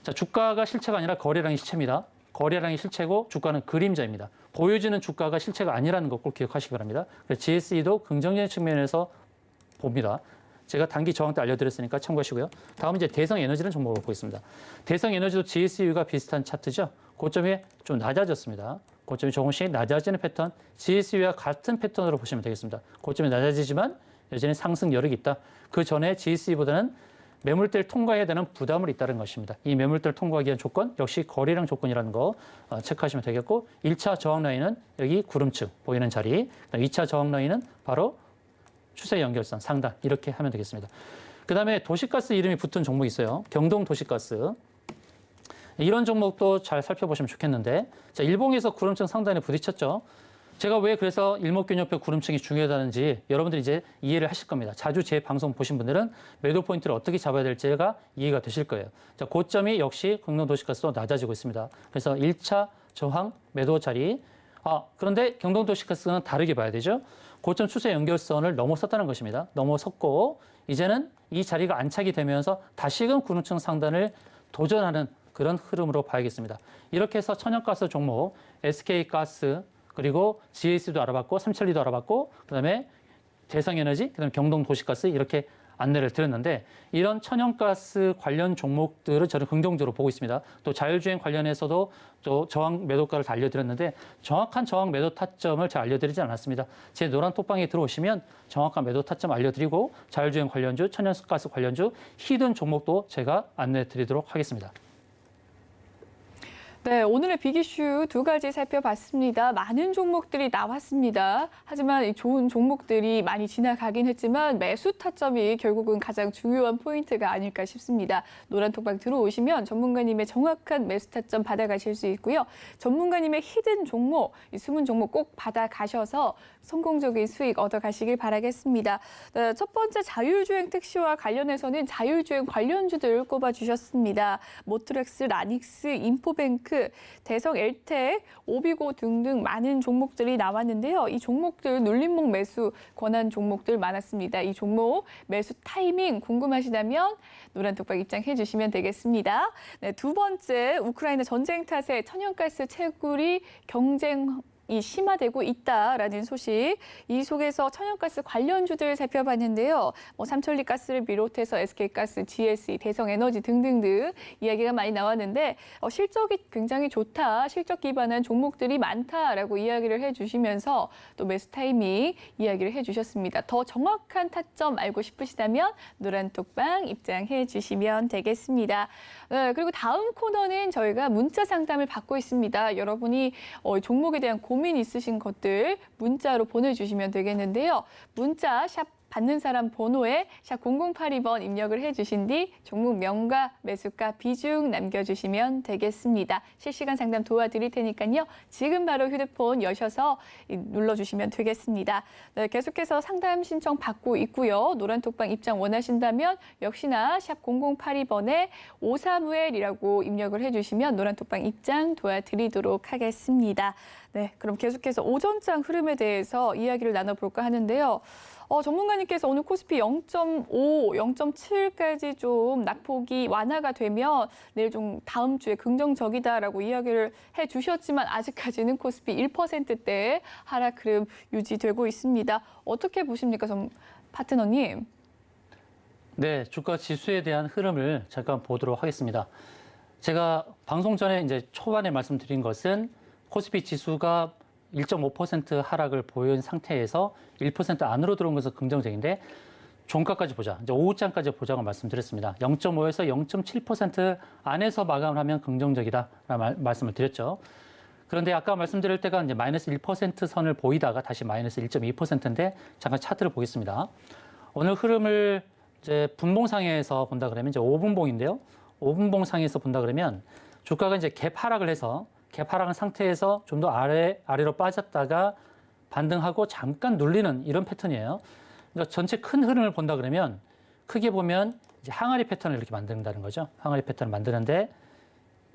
S3: 자, 주가가 실체가 아니라 거래량이 실체입니다. 거래량이 실체고 주가는 그림자입니다. 보여지는 주가가 실체가 아니라는 것 꼭 기억하시기 바랍니다. 그래서 GSE도 긍정적인 측면에서 봅니다. 제가 단기 저항대 알려드렸으니까 참고하시고요. 다음은 이제 대성에너지라는 종목을 보겠습니다. 대성에너지도 GSU가 비슷한 차트죠. 고점이 좀 낮아졌습니다. 고점이 조금씩 낮아지는 패턴, GS와 같은 패턴으로 보시면 되겠습니다. 고점이 낮아지지만 여전히 상승 여력이 있다. 그 전에 GS보다는 매물대를 통과해야 되는 부담을 있다는 것입니다. 이 매물대를 통과하기 위한 조건 역시 거래량 조건이라는 거 체크하시면 되겠고 1차 저항 라인은 여기 구름층 보이는 자리, 2차 저항 라인은 바로 추세 연결선 상단 이렇게 하면 되겠습니다. 그다음에 도시가스 이름이 붙은 종목이 있어요. 경동 도시가스. 이런 종목도 잘 살펴보시면 좋겠는데 자, 일봉에서 구름층 상단에 부딪혔죠. 제가 왜 그래서 일목균형표 구름층이 중요하다는지 여러분들이 이제 이해를 하실 겁니다. 자주 제 방송 보신 분들은 매도 포인트를 어떻게 잡아야 될지가 이해가 되실 거예요. 자, 고점이 역시 경동도시가스도 낮아지고 있습니다. 그래서 1차 저항 매도 자리. 그런데 경동도시가스는 다르게 봐야 되죠. 고점 추세 연결선을 넘어섰다는 것입니다. 넘어섰고 이제는 이 자리가 안착이 되면서 다시금 구름층 상단을 도전하는 그런 흐름으로 봐야겠습니다. 이렇게 해서 천연가스 종목, SK가스, 그리고 GS도 알아봤고, 삼천리도 알아봤고, 그다음에 대성에너지, 그다음에 경동도시가스 이렇게 안내를 드렸는데 이런 천연가스 관련 종목들을 저는 긍정적으로 보고 있습니다. 또 자율주행 관련해서도 또 저항 매도가를 다 알려드렸는데 정확한 저항 매도 타점을 잘 알려드리지 않았습니다. 제 노란 톡방에 들어오시면 정확한 매도 타점 알려드리고 자율주행 관련주, 천연가스 관련주, 히든 종목도 제가 안내해 드리도록 하겠습니다.
S2: 네, 오늘의 빅이슈 두 가지 살펴봤습니다. 많은 종목들이 나왔습니다. 하지만 이 좋은 종목들이 많이 지나가긴 했지만 매수 타점이 결국은 가장 중요한 포인트가 아닐까 싶습니다. 노란 톡방 들어오시면 전문가님의 정확한 매수 타점 받아가실 수 있고요. 전문가님의 히든 종목, 이 숨은 종목 꼭 받아가셔서 성공적인 수익 얻어가시길 바라겠습니다. 네, 첫 번째 자율주행 택시와 관련해서는 자율주행 관련주들 꼽아주셨습니다. 모트렉스, 라닉스, 인포뱅크, 대성 엘텍, 오비고 등등 많은 종목들이 나왔는데요. 이 종목들 눌림목 매수 권한 종목들 많았습니다. 이 종목 매수 타이밍 궁금하시다면 노란 톡방 입장해 주시면 되겠습니다. 네, 두 번째 우크라이나 전쟁 탓에 천연가스 채굴이 경쟁이 심화되고 있다라는 소식. 이 속에서 천연가스 관련주들 살펴봤는데요. 삼천리 가스를 비롯해서 SK가스, GSE, 대성에너지 등등등 이야기가 많이 나왔는데 실적이 굉장히 좋다, 실적 기반한 종목들이 많다라고 이야기를 해주시면서 또 매수 타이밍 이야기를 해주셨습니다. 더 정확한 타점 알고 싶으시다면 노란 톡방 입장해 주시면 되겠습니다. 네, 그리고 다음 코너는 저희가 문자 상담을 받고 있습니다. 여러분이 종목에 대한 고민 있으신 것들 문자로 보내주시면 되겠는데요. 문자 샵 받는 사람 번호에 샵 0082번 입력을 해주신 뒤 종목 명과 매수가 비중 남겨주시면 되겠습니다. 실시간 상담 도와드릴 테니까요. 지금 바로 휴대폰 여셔서 눌러주시면 되겠습니다. 네, 계속해서 상담 신청 받고 있고요. 노란톡방 입장 원하신다면 역시나 샵 0082번에 535L이라고 입력을 해주시면 노란톡방 입장 도와드리도록 하겠습니다. 네, 그럼 계속해서 오전장 흐름에 대해서 이야기를 나눠볼까 하는데요. 전문가님께서 오늘 코스피 0.5, 0.7까지 좀 낙폭이 완화가 되면 내일 좀 다음 주에 긍정적이다라고 이야기를 해주셨지만 아직까지는 코스피 1%대 하락 흐름 유지되고 있습니다. 어떻게 보십니까, 파트너님?
S3: 네, 주가 지수에 대한 흐름을 잠깐 보도록 하겠습니다. 제가 방송 전에 이제 초반에 말씀드린 것은 코스피 지수가 1.5% 하락을 보인 상태에서 1% 안으로 들어온 것은 긍정적인데 종가까지 보자. 이제 오후장까지 보자고 말씀드렸습니다. 0.5에서 0.7% 안에서 마감을 하면 긍정적이다라는 말씀을 드렸죠. 그런데 아까 말씀드릴 때가 이제 마이너스 1% 선을 보이다가 다시 마이너스 1.2%인데 잠깐 차트를 보겠습니다. 오늘 흐름을 이제 분봉상에서 본다 그러면 이제 5분봉인데요. 5분봉 상에서 본다 그러면 주가가 이제 갭 하락을 해서 갭 하락한 상태에서 좀 더 아래로 빠졌다가 반등하고 잠깐 눌리는 이런 패턴이에요. 그러니까 전체 큰 흐름을 본다 그러면 크게 보면 이제 항아리 패턴을 이렇게 만든다는 거죠. 항아리 패턴을 만드는데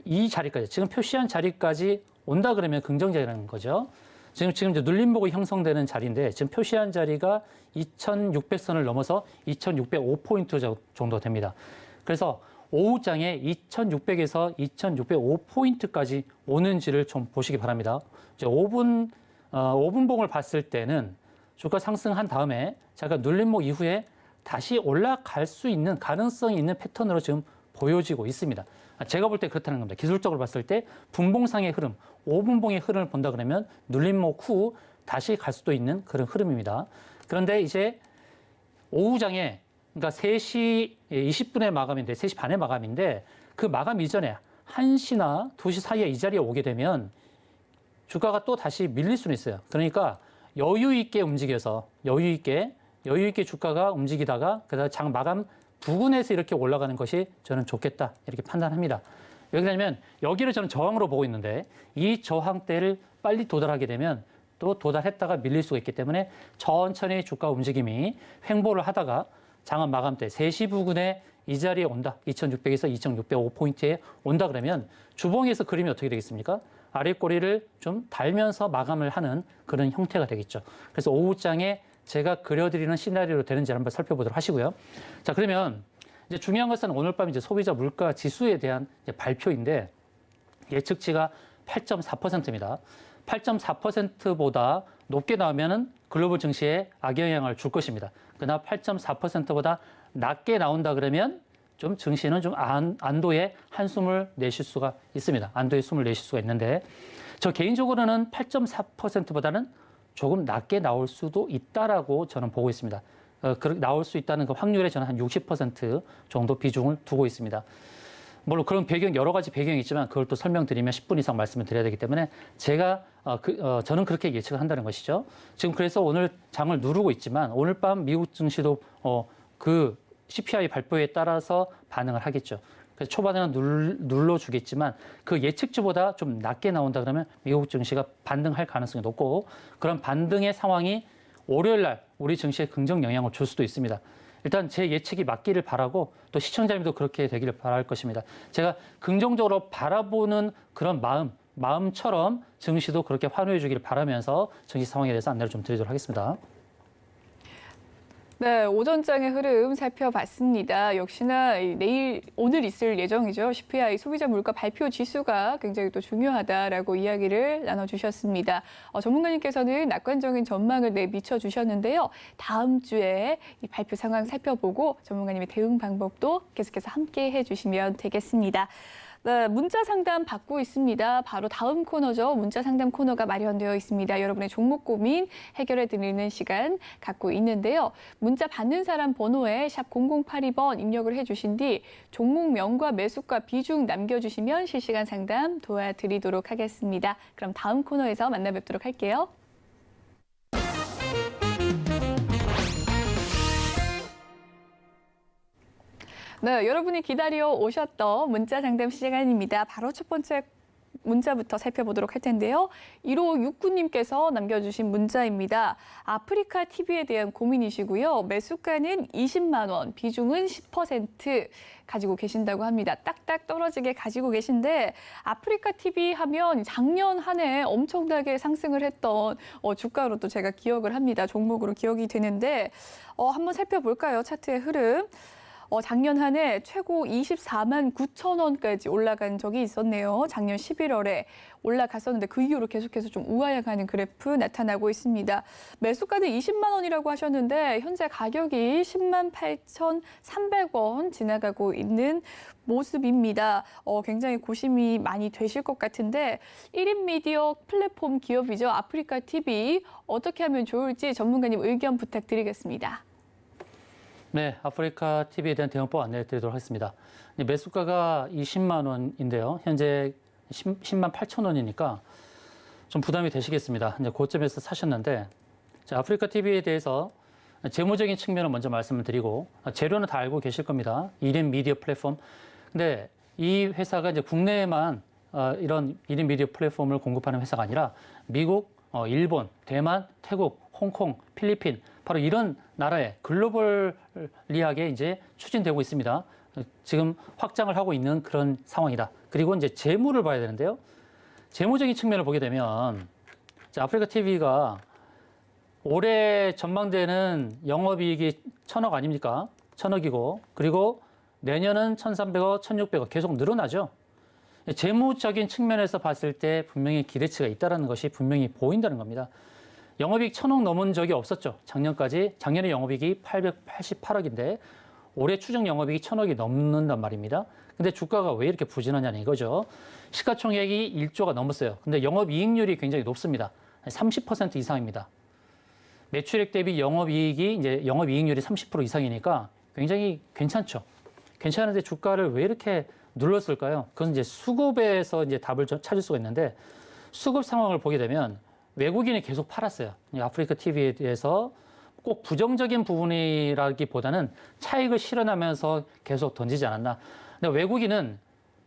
S3: 이 자리까지, 지금 표시한 자리까지 온다 그러면 긍정적이라는 거죠. 지금 이제 눌림목이 형성되는 자리인데 지금 표시한 자리가 2600선을 넘어서 2605포인트 정도 됩니다. 그래서 오후장에 2600에서 2605포인트까지 오는지를 좀 보시기 바랍니다. 이제 5분봉을 봤을 때는 주가 상승한 다음에 잠깐 눌림목 이후에 다시 올라갈 수 있는 가능성이 있는 패턴으로 지금 보여지고 있습니다. 제가 볼 때 그렇다는 겁니다. 기술적으로 봤을 때 분봉상의 흐름, 5분봉의 흐름을 본다 그러면 눌림목 후 다시 갈 수도 있는 그런 흐름입니다. 그런데 이제 오후장에 그러니까 3시 20분에 마감인데 3시 반에 마감인데 그 마감 이전에 1시나 2시 사이에 이 자리에 오게 되면 주가가 또 다시 밀릴 수는 있어요. 그러니까 여유 있게 움직여서 여유 있게 주가가 움직이다가 그다음 장 마감 부근에서 이렇게 올라가는 것이 저는 좋겠다 이렇게 판단합니다. 왜냐하면 여기를 저는 저항으로 보고 있는데 이 저항대를 빨리 도달하게 되면 또 도달했다가 밀릴 수가 있기 때문에 천천히 주가 움직임이 횡보를 하다가 장은 마감 때 3시 부근에 이 자리에 온다. 2600에서 2605포인트에 온다 그러면 주봉에서 그림이 어떻게 되겠습니까? 아래 꼬리를 좀 달면서 마감을 하는 그런 형태가 되겠죠. 그래서 오후장에 제가 그려드리는 시나리오로 되는지 한번 살펴보도록 하시고요. 자, 그러면 이제 중요한 것은 오늘 밤 이제 소비자 물가 지수에 대한 이제 발표인데 예측치가 8.4%입니다. 8.4%보다 높게 나오면은 글로벌 증시에 악영향을 줄 것입니다. 그러나 8.4%보다 낮게 나온다 그러면 좀 증시는 좀 안도의 한숨을 내쉴 수가 있습니다. 안도의 숨을 내쉴 수가 있는데 저 개인적으로는 8.4%보다는 조금 낮게 나올 수도 있다라고 저는 보고 있습니다. 나올 수 있다는 그 확률에 저는 한 60% 정도 비중을 두고 있습니다. 물론 그런 여러 가지 배경이 있지만 그걸 또 설명드리면 10분 이상 말씀을 드려야 되기 때문에 저는 그렇게 예측을 한다는 것이죠. 지금 그래서 오늘 장을 누르고 있지만 오늘 밤 미국 증시도 그 CPI 발표에 따라서 반응을 하겠죠. 그래서 초반에는 눌러주겠지만 그 예측치보다 좀 낮게 나온다 그러면 미국 증시가 반등할 가능성이 높고 그런 반등의 상황이 월요일 날 우리 증시에 긍정 영향을 줄 수도 있습니다. 일단 제 예측이 맞기를 바라고 또 시청자님도 그렇게 되기를 바랄 것입니다. 제가 긍정적으로 바라보는 그런 마음처럼 증시도 그렇게 환호해 주기를 바라면서 증시 상황에 대해서 안내를 좀 드리도록 하겠습니다.
S2: 네, 오전장의 흐름 살펴봤습니다. 역시나 오늘 있을 예정이죠. CPI 소비자 물가 발표 지수가 굉장히 또 중요하다라고 이야기를 나눠주셨습니다. 전문가님께서는 낙관적인 전망을 내비춰주셨는데요. 다음 주에 이 발표 상황 살펴보고 전문가님의 대응 방법도 계속해서 함께 해주시면 되겠습니다. 네, 문자 상담 받고 있습니다. 바로 다음 코너죠. 문자 상담 코너가 마련되어 있습니다. 여러분의 종목 고민 해결해 드리는 시간 갖고 있는데요. 문자 받는 사람 번호에 샵 0082번 입력을 해주신 뒤 종목명과 매수가 비중 남겨주시면 실시간 상담 도와드리도록 하겠습니다. 그럼 다음 코너에서 만나 뵙도록 할게요. 네, 여러분이 기다려 오셨던 문자 상담 시간입니다. 바로 첫 번째 문자부터 살펴보도록 할 텐데요. 1569님께서 남겨주신 문자입니다. 아프리카 TV에 대한 고민이시고요. 매수가는 20만 원, 비중은 10% 가지고 계신다고 합니다. 딱딱 떨어지게 가지고 계신데 아프리카 TV 하면 작년 한 해 엄청나게 상승을 했던 주가로 또 제가 기억을 합니다. 종목으로 기억이 되는데 한번 살펴볼까요? 차트의 흐름. 작년 한 해 최고 24만 9천 원까지 올라간 적이 있었네요. 작년 11월에 올라갔었는데 그 이후로 계속해서 좀 우하향하는 그래프 나타나고 있습니다. 매수가는 20만 원이라고 하셨는데 현재 가격이 10만 8,300원 지나가고 있는 모습입니다. 굉장히 고심이 많이 되실 것 같은데 1인 미디어 플랫폼 기업이죠. 아프리카 TV 어떻게 하면 좋을지 전문가님 의견 부탁드리겠습니다.
S3: 네, 아프리카 TV에 대한 대응법 안내를 드리도록 하겠습니다. 매수가가 20만 원인데요. 현재 10만 8천 원이니까 좀 부담이 되시겠습니다. 이제 고점에서 사셨는데 아프리카 TV에 대해서 재무적인 측면을 먼저 말씀을 드리고 재료는 다 알고 계실 겁니다. 1인 미디어 플랫폼. 근데 이 회사가 이제 국내에만 이런 1인 미디어 플랫폼을 공급하는 회사가 아니라 미국, 일본, 대만, 태국, 홍콩, 필리핀 바로 이런 나라에 글로벌리하게 이제 추진되고 있습니다. 지금 확장을 하고 있는 그런 상황이다. 그리고 이제 재무를 봐야 되는데요. 재무적인 측면을 보게 되면 아프리카 TV가 올해 전망되는 영업이익이 1,000억 아닙니까? 1,000억이고 그리고 내년은 1,300억, 1,600억 계속 늘어나죠. 재무적인 측면에서 봤을 때 분명히 기대치가 있다는 것이 분명히 보인다는 겁니다. 영업이익 1,000억 넘은 적이 없었죠. 작년에 영업이익이 888억인데 올해 추정 영업이익이 1,000억이 넘는단 말입니다. 근데 주가가 왜 이렇게 부진하냐는 이거죠. 시가총액이 1조가 넘었어요. 근데 영업이익률이 굉장히 높습니다. 30% 이상입니다. 매출액 대비 영업이익률이 30% 이상이니까 굉장히 괜찮죠. 괜찮은데 주가를 왜 이렇게 눌렀을까요? 그건 이제 수급에서 이제 답을 찾을 수가 있는데 수급 상황을 보게 되면 외국인이 계속 팔았어요. 아프리카 TV에 대해서 꼭 부정적인 부분이라기보다는 차익을 실현하면서 계속 던지지 않았나. 근데 외국인은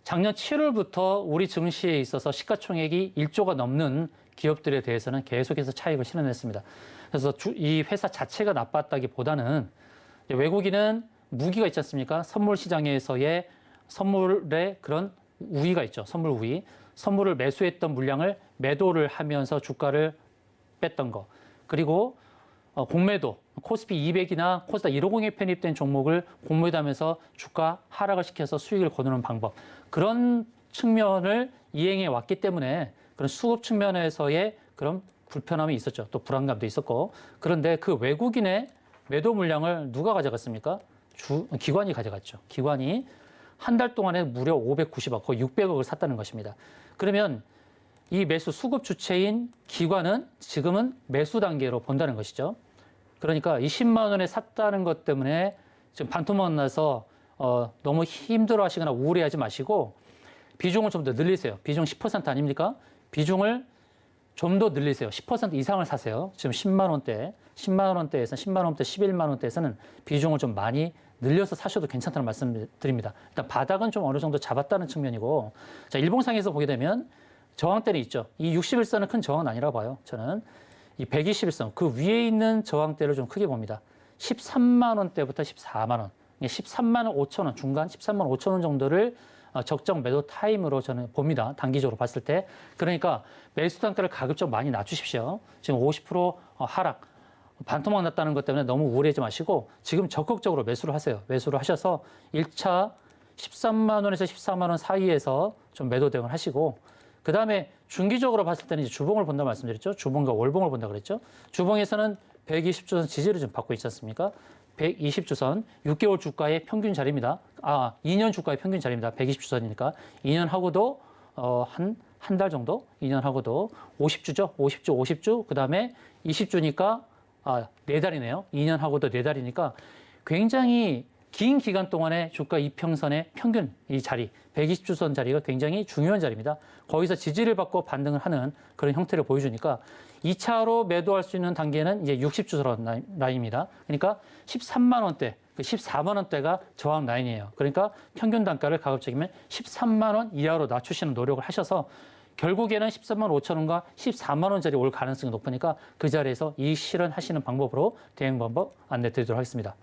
S3: 작년 7월부터 우리 증시에 있어서 시가총액이 1조가 넘는 기업들에 대해서는 계속해서 차익을 실현했습니다. 그래서 이 회사 자체가 나빴다기보다는 외국인은 무기가 있지 않습니까? 선물 시장에서의 선물의 그런 우위가 있죠. 선물 우위. 선물을 매수했던 물량을 매도를 하면서 주가를 뺐던 거. 그리고 공매도, 코스피 200이나 코스닥 150에 편입된 종목을 공매도하면서 주가 하락을 시켜서 수익을 거두는 방법. 그런 측면을 이행해 왔기 때문에 그런 수급 측면에서의 그런 불편함이 있었죠. 또 불안감도 있었고. 그런데 그 외국인의 매도 물량을 누가 가져갔습니까? 기관이 가져갔죠. 기관이 한 달 동안에 무려 590억, 거의 600억을 샀다는 것입니다. 그러면 이 매수 수급 주체인 기관은 지금은 매수 단계로 본다는 것이죠. 그러니까 20만 원에 샀다는 것 때문에 지금 반토막 나서 너무 힘들어 하시거나 우울해하지 마시고 비중을 좀 더 늘리세요. 비중 10% 아닙니까? 비중을 좀 더 늘리세요. 10% 이상을 사세요. 지금 10만 원대, 10만 원대에서 10만 원대, 11만 원대에서는 비중을 좀 많이 늘려서 사셔도 괜찮다는 말씀드립니다. 일단 바닥은 좀 어느 정도 잡았다는 측면이고, 자, 일봉상에서 보게 되면 저항대는 있죠. 이 61선은 큰 저항은 아니라고 봐요. 저는 이 121선, 그 위에 있는 저항대를 좀 크게 봅니다. 13만 원대부터 14만 원, 13만 5천 원, 중간 13만 5천 원 정도를 적정 매도 타임으로 저는 봅니다. 단기적으로 봤을 때. 그러니까 매수 단가를 가급적 많이 낮추십시오. 지금 50% 하락. 반토막 났다는 것 때문에 너무 우울해하지 마시고 지금 적극적으로 매수를 하세요. 매수를 하셔서 1차 13만 원에서 14만 원 사이에서 좀 매도 대응을 하시고 그다음에 중기적으로 봤을 때는 이제 주봉을 본다고 말씀드렸죠. 주봉과 월봉을 본다고 그랬죠. 주봉에서는 120주선 지지를 좀 받고 있지 않습니까? 120주선 6개월 주가의 평균 자리입니다. 2년 주가의 평균 자리입니다. 120주선이니까 2년하고도 한 달 정도? 2년하고도 50주죠. 50주. 그다음에 20주니까 4달이네요. 2년하고도 4달이니까 굉장히 긴 기간 동안에 주가 이평선의 평균 이 자리, 120주선 자리가 굉장히 중요한 자리입니다. 거기서 지지를 받고 반등을 하는 그런 형태를 보여주니까 2차로 매도할 수 있는 단계는 이제 60주선 라인입니다. 그러니까 13만 원대, 14만 원대가 저항 라인이에요. 그러니까 평균 단가를 가급적이면 13만 원 이하로 낮추시는 노력을 하셔서 결국에는 13만 5천 원과 14만 원짜리 올 가능성이 높으니까 그 자리에서 이익 실현하시는 방법으로 대응 방법 안내 드리도록 하겠습니다.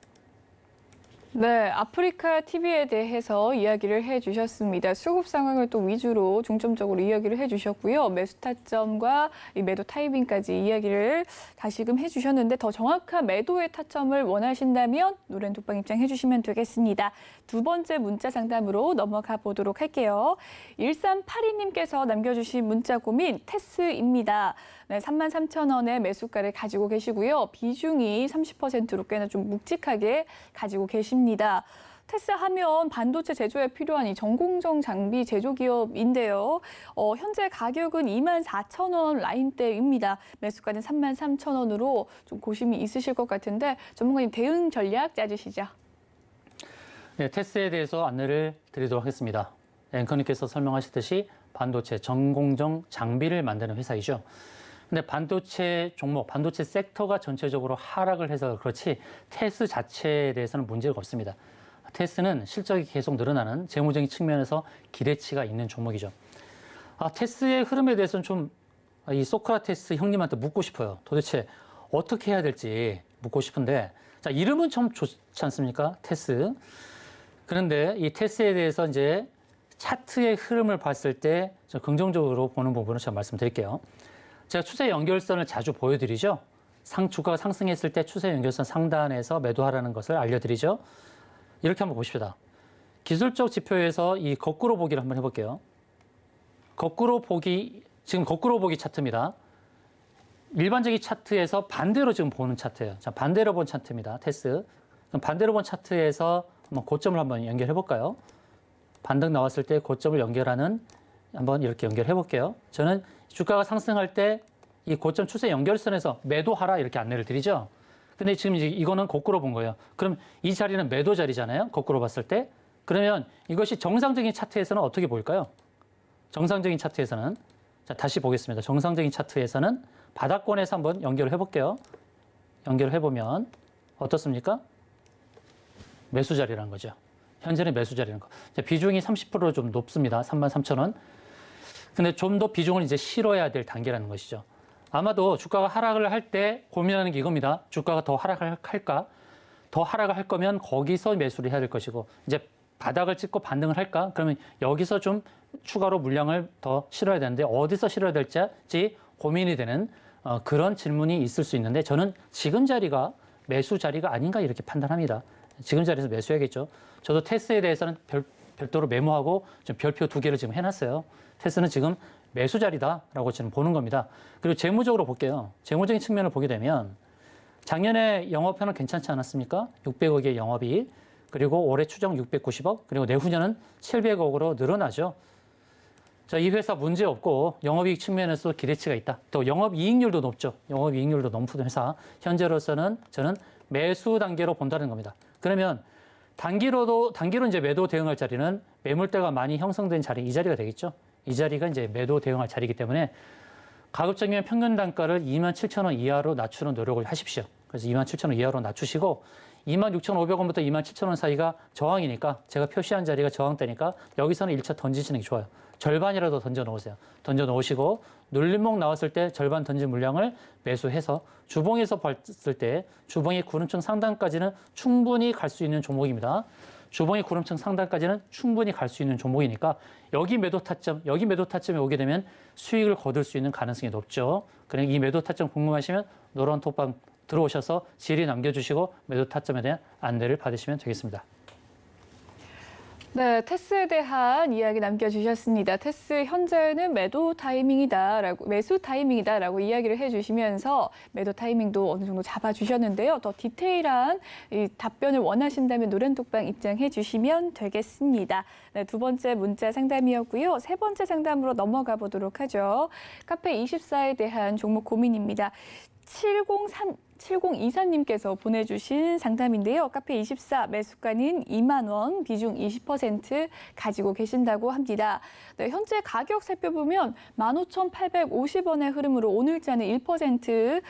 S2: 네, 아프리카 TV에 대해서 이야기를 해주셨습니다. 수급 상황을 또 위주로 중점적으로 이야기를 해주셨고요. 매수 타점과 이 매도 타이밍까지 이야기를 다시금 해주셨는데 더 정확한 매도의 타점을 원하신다면 노란 독방 입장 해주시면 되겠습니다. 두 번째 문자 상담으로 넘어가 보도록 할게요. 1382님께서 남겨주신 문자 고민 테스입니다. 네, 33,000원의 매수가를 가지고 계시고요. 비중이 30%로 꽤나 좀 묵직하게 가지고 계십니다. 테스 하면 반도체 제조에 필요한 이 전공정 장비 제조 기업인데요. 현재 가격은 24,000원 라인대입니다. 매수가는 33,000원으로 좀 고심이 있으실 것 같은데 전문가님 대응 전략 짜주시죠.
S3: 네, 테스에 대해서 안내를 드리도록 하겠습니다. 앵커님께서 설명하셨듯이 반도체 전공정 장비를 만드는 회사이죠. 근데 반도체 종목, 반도체 섹터가 전체적으로 하락을 해서 그렇지 테스 자체에 대해서는 문제가 없습니다. 테스는 실적이 계속 늘어나는 재무적인 측면에서 기대치가 있는 종목이죠. 테스의 흐름에 대해서는 좀 이 소크라테스 형님한테 묻고 싶어요. 도대체 어떻게 해야 될지 묻고 싶은데, 자, 이름은 참 좋지 않습니까? 테스. 그런데 이 테스에 대해서 이제 차트의 흐름을 봤을 때 좀 긍정적으로 보는 부분을 제가 말씀드릴게요. 제가 추세 연결선을 자주 보여드리죠. 주가가 상승했을 때 추세 연결선 상단에서 매도하라는 것을 알려드리죠. 이렇게 한번 보십시다. 기술적 지표에서 이 거꾸로 보기를 한번 해볼게요. 거꾸로 보기, 지금 거꾸로 보기 차트입니다. 일반적인 차트에서 반대로 지금 보는 차트예요. 자, 반대로 본 차트입니다. 테스. 그럼 반대로 본 차트에서 한번 고점을 한번 연결해 볼까요? 반등 나왔을 때 고점을 연결하는 한번 이렇게 연결해 볼게요. 저는 주가가 상승할 때 이 고점 추세 연결선에서 매도하라 이렇게 안내를 드리죠. 근데 지금 이제 이거는 거꾸로 본 거예요. 그럼 이 자리는 매도 자리잖아요. 거꾸로 봤을 때. 그러면 이것이 정상적인 차트에서는 어떻게 보일까요? 정상적인 차트에서는 자, 다시 보겠습니다. 정상적인 차트에서는 바닥권에서 한번 연결을 해볼게요. 연결을 해보면 어떻습니까? 매수 자리라는 거죠. 현재는 매수 자리라는 거. 자, 비중이 30% 좀 높습니다. 33,000원. 근데 좀 더 비중을 이제 실어야 될 단계라는 것이죠. 아마도 주가가 하락을 할 때 고민하는 게 이겁니다. 주가가 더 하락을 할까? 더 하락을 할 거면 거기서 매수를 해야 될 것이고, 이제 바닥을 찍고 반등을 할까? 그러면 여기서 좀 추가로 물량을 더 실어야 되는데 어디서 실어야 될지 고민이 되는 그런 질문이 있을 수 있는데, 저는 지금 자리가 매수 자리가 아닌가 이렇게 판단합니다. 지금 자리에서 매수해야겠죠. 저도 테스에 대해서는 별도로 메모하고 좀 별표 2개를 지금 해놨어요. 테스는 지금 매수 자리다라고 지금 보는 겁니다. 그리고 재무적으로 볼게요. 재무적인 측면을 보게 되면 작년에 영업편은 괜찮지 않았습니까? 600억의 영업이익, 그리고 올해 추정 690억, 그리고 내후년은 700억으로 늘어나죠. 자, 이 회사 문제 없고 영업이익 측면에서 기대치가 있다. 또 영업이익률도 높죠. 영업이익률도 높은 회사. 현재로서는 저는 매수 단계로 본다는 겁니다. 그러면 단기로 이제 매도 대응할 자리는 매물대가 많이 형성된 자리, 이 자리가 되겠죠. 이 자리가 이제 매도 대응할 자리이기 때문에 가급적이면 평균 단가를 27,000원 이하로 낮추는 노력을 하십시오. 그래서 27,000원 이하로 낮추시고 26,500원부터 27,000원 사이가 저항이니까, 제가 표시한 자리가 저항대니까 여기서는 1차 던지시는 게 좋아요. 절반이라도 던져 놓으세요. 던져 놓으시고 눌림목 나왔을 때 절반 던진 물량을 매수해서 주봉에서 봤을 때 주봉의 구름층 상단까지는 충분히 갈 수 있는 종목입니다. 주봉의 구름층 상단까지는 충분히 갈 수 있는 종목이니까 여기 매도 타점에 오게 되면 수익을 거둘 수 있는 가능성이 높죠. 그러니까 이 매도 타점 궁금하시면 노란 톡방 들어오셔서 질의 남겨주시고 매도 타점에 대한 안내를 받으시면 되겠습니다.
S2: 네, 테스에 대한 이야기 남겨주셨습니다. 테스 현재는 매수 타이밍이다라고 이야기를 해주시면서 매도 타이밍도 어느 정도 잡아주셨는데요. 더 디테일한 이 답변을 원하신다면 노란톡방 입장해 주시면 되겠습니다. 네, 두 번째 문자 상담이었고요. 세 번째 상담으로 넘어가 보도록 하죠. 카페24에 대한 종목 고민입니다. 7024님께서 보내주신 상담인데요. 카페24 매수가는 2만 원, 비중 20% 가지고 계신다고 합니다. 네, 현재 가격 살펴보면 15,850원의 흐름으로 오늘자는 1%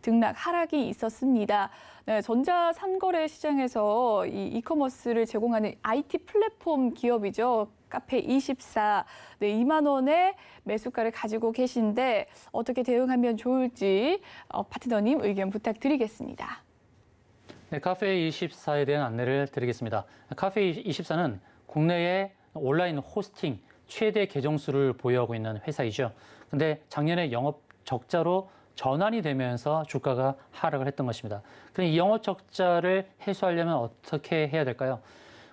S2: 등락 하락이 있었습니다. 네, 전자상거래 시장에서 이커머스를 제공하는 IT 플랫폼 기업이죠. 카페24, 네, 2만 원의 매수가를 가지고 계신데 어떻게 대응하면 좋을지 파트너님 의견 부탁드리겠습니다.
S3: 네, 카페24에 대한 안내를 드리겠습니다. 카페24는 국내의 온라인 호스팅 최대 계정 수를 보유하고 있는 회사이죠. 근데 작년에 영업 적자로 전환이 되면서 주가가 하락을 했던 것입니다. 그럼 이 영업 적자를 해소하려면 어떻게 해야 될까요?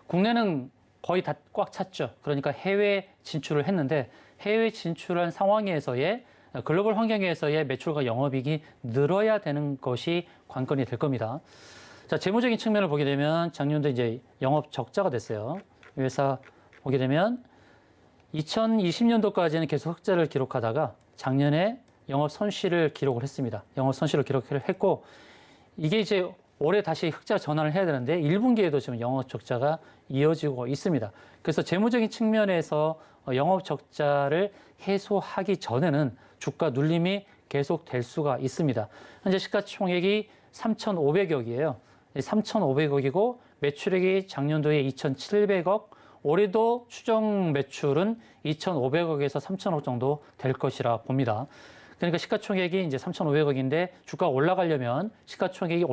S3: 국내는 거의 다 꽉 찼죠. 그러니까 해외 진출을 했는데 해외 진출한 상황에서의 글로벌 환경에서의 매출과 영업이익이 늘어야 되는 것이 관건이 될 겁니다. 자, 재무적인 측면을 보게 되면 작년도 이제 영업 적자가 됐어요. 이 회사 보게 되면 2020년도까지는 계속 흑자를 기록하다가 작년에 영업 손실을 기록을 했습니다. 영업 손실을 기록을 했고, 이게 이제 올해 다시 흑자 전환을 해야 되는데 1분기에도 지금 영업 적자가 이어지고 있습니다. 그래서 재무적인 측면에서 영업 적자를 해소하기 전에는 주가 눌림이 계속 될 수가 있습니다. 현재 시가총액이 3,500억이에요. 3,500억이고 매출액이 작년도에 2,700억, 올해도 추정 매출은 2,500억에서 3,000억 정도 될 것이라 봅니다. 그러니까 시가총액이 이제 3,500억인데 주가가 올라가려면 시가총액이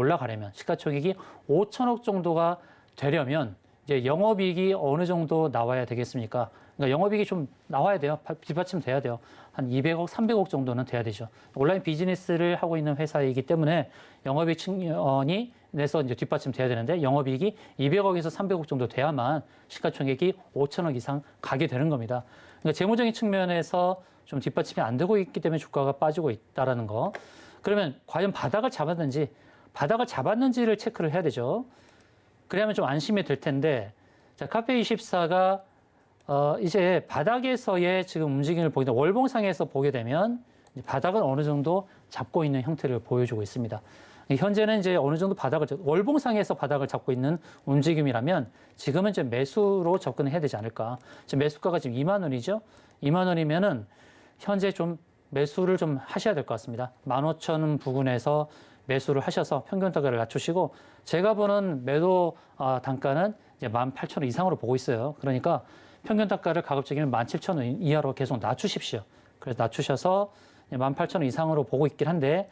S3: 5천억 정도가 되려면 이제 영업이익이 어느 정도 나와야 되겠습니까? 그러니까 영업이익이 좀 나와야 돼요. 뒷받침돼야 돼요. 한 200억, 300억 정도는 돼야 되죠. 온라인 비즈니스를 하고 있는 회사이기 때문에 영업이익 측면이 내서 이제 뒷받침돼야 되는데 영업이익이 200억에서 300억 정도 돼야만 시가총액이 5천억 이상 가게 되는 겁니다. 그러니까 재무적인 측면에서 좀 뒷받침이 안 되고 있기 때문에 주가가 빠지고 있다라는 거. 그러면 과연 바닥을 잡았는지를 체크를 해야 되죠. 그래야면 좀 안심이 될 텐데, 자, 카페24가 이제 바닥에서의 지금 움직임을 보게 되면 월봉상에서 보게 되면 바닥은 어느 정도 잡고 있는 형태를 보여주고 있습니다. 현재는 이제 어느 정도 월봉상에서 바닥을 잡고 있는 움직임이라면 지금은 이제 매수로 접근을 해야 되지 않을까. 지금 매수가가 지금 2만 원이죠. 2만 원이면은 현재 좀 매수를 좀 하셔야 될 것 같습니다. 15,000원 부근에서 매수를 하셔서 평균 단가를 낮추시고 제가 보는 매도 단가는 이제 18,000원 이상으로 보고 있어요. 그러니까 평균 단가를 가급적이면 17,000원 이하로 계속 낮추십시오. 그래서 낮추셔서 18,000원 이상으로 보고 있긴 한데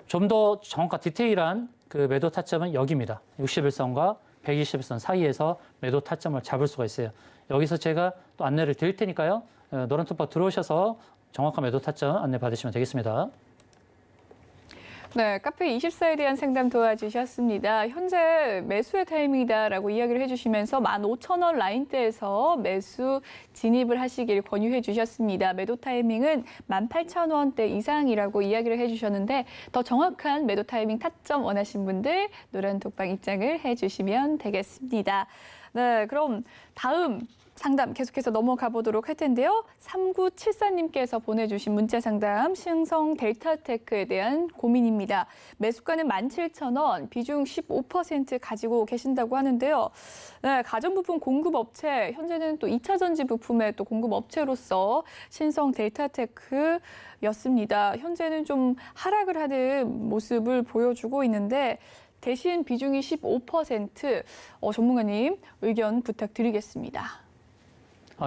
S3: 좀 더 정확한 디테일한 그 매도 타점은 여기입니다. 61선과 121선 사이에서 매도 타점을 잡을 수가 있어요. 여기서 제가 또 안내를 드릴 테니까요. 노란 톱밥 들어오셔서 정확한 매도 타점 안내 받으시면 되겠습니다.
S2: 네, 카페24에 대한 상담 도와주셨습니다. 현재 매수의 타이밍이다라고 이야기를 해주시면서 15,000원 라인대에서 매수 진입을 하시길 권유해 주셨습니다. 매도 타이밍은 18,000원대 이상이라고 이야기를 해주셨는데 더 정확한 매도 타이밍 타점 원하신 분들 노란 톡방 입장을 해주시면 되겠습니다. 네, 그럼 다음 상담 계속해서 넘어가 보도록 할 텐데요. 3974님께서 보내주신 문자 상담, 신성 델타테크에 대한 고민입니다. 매수가는 17,000원, 비중 15% 가지고 계신다고 하는데요. 네, 가전부품 공급업체, 현재는 또 2차 전지 부품의 또 공급업체로서 신성 델타테크였습니다. 현재는 좀 하락을 하는 모습을 보여주고 있는데 대신 비중이 15%, 전문가님 의견 부탁드리겠습니다.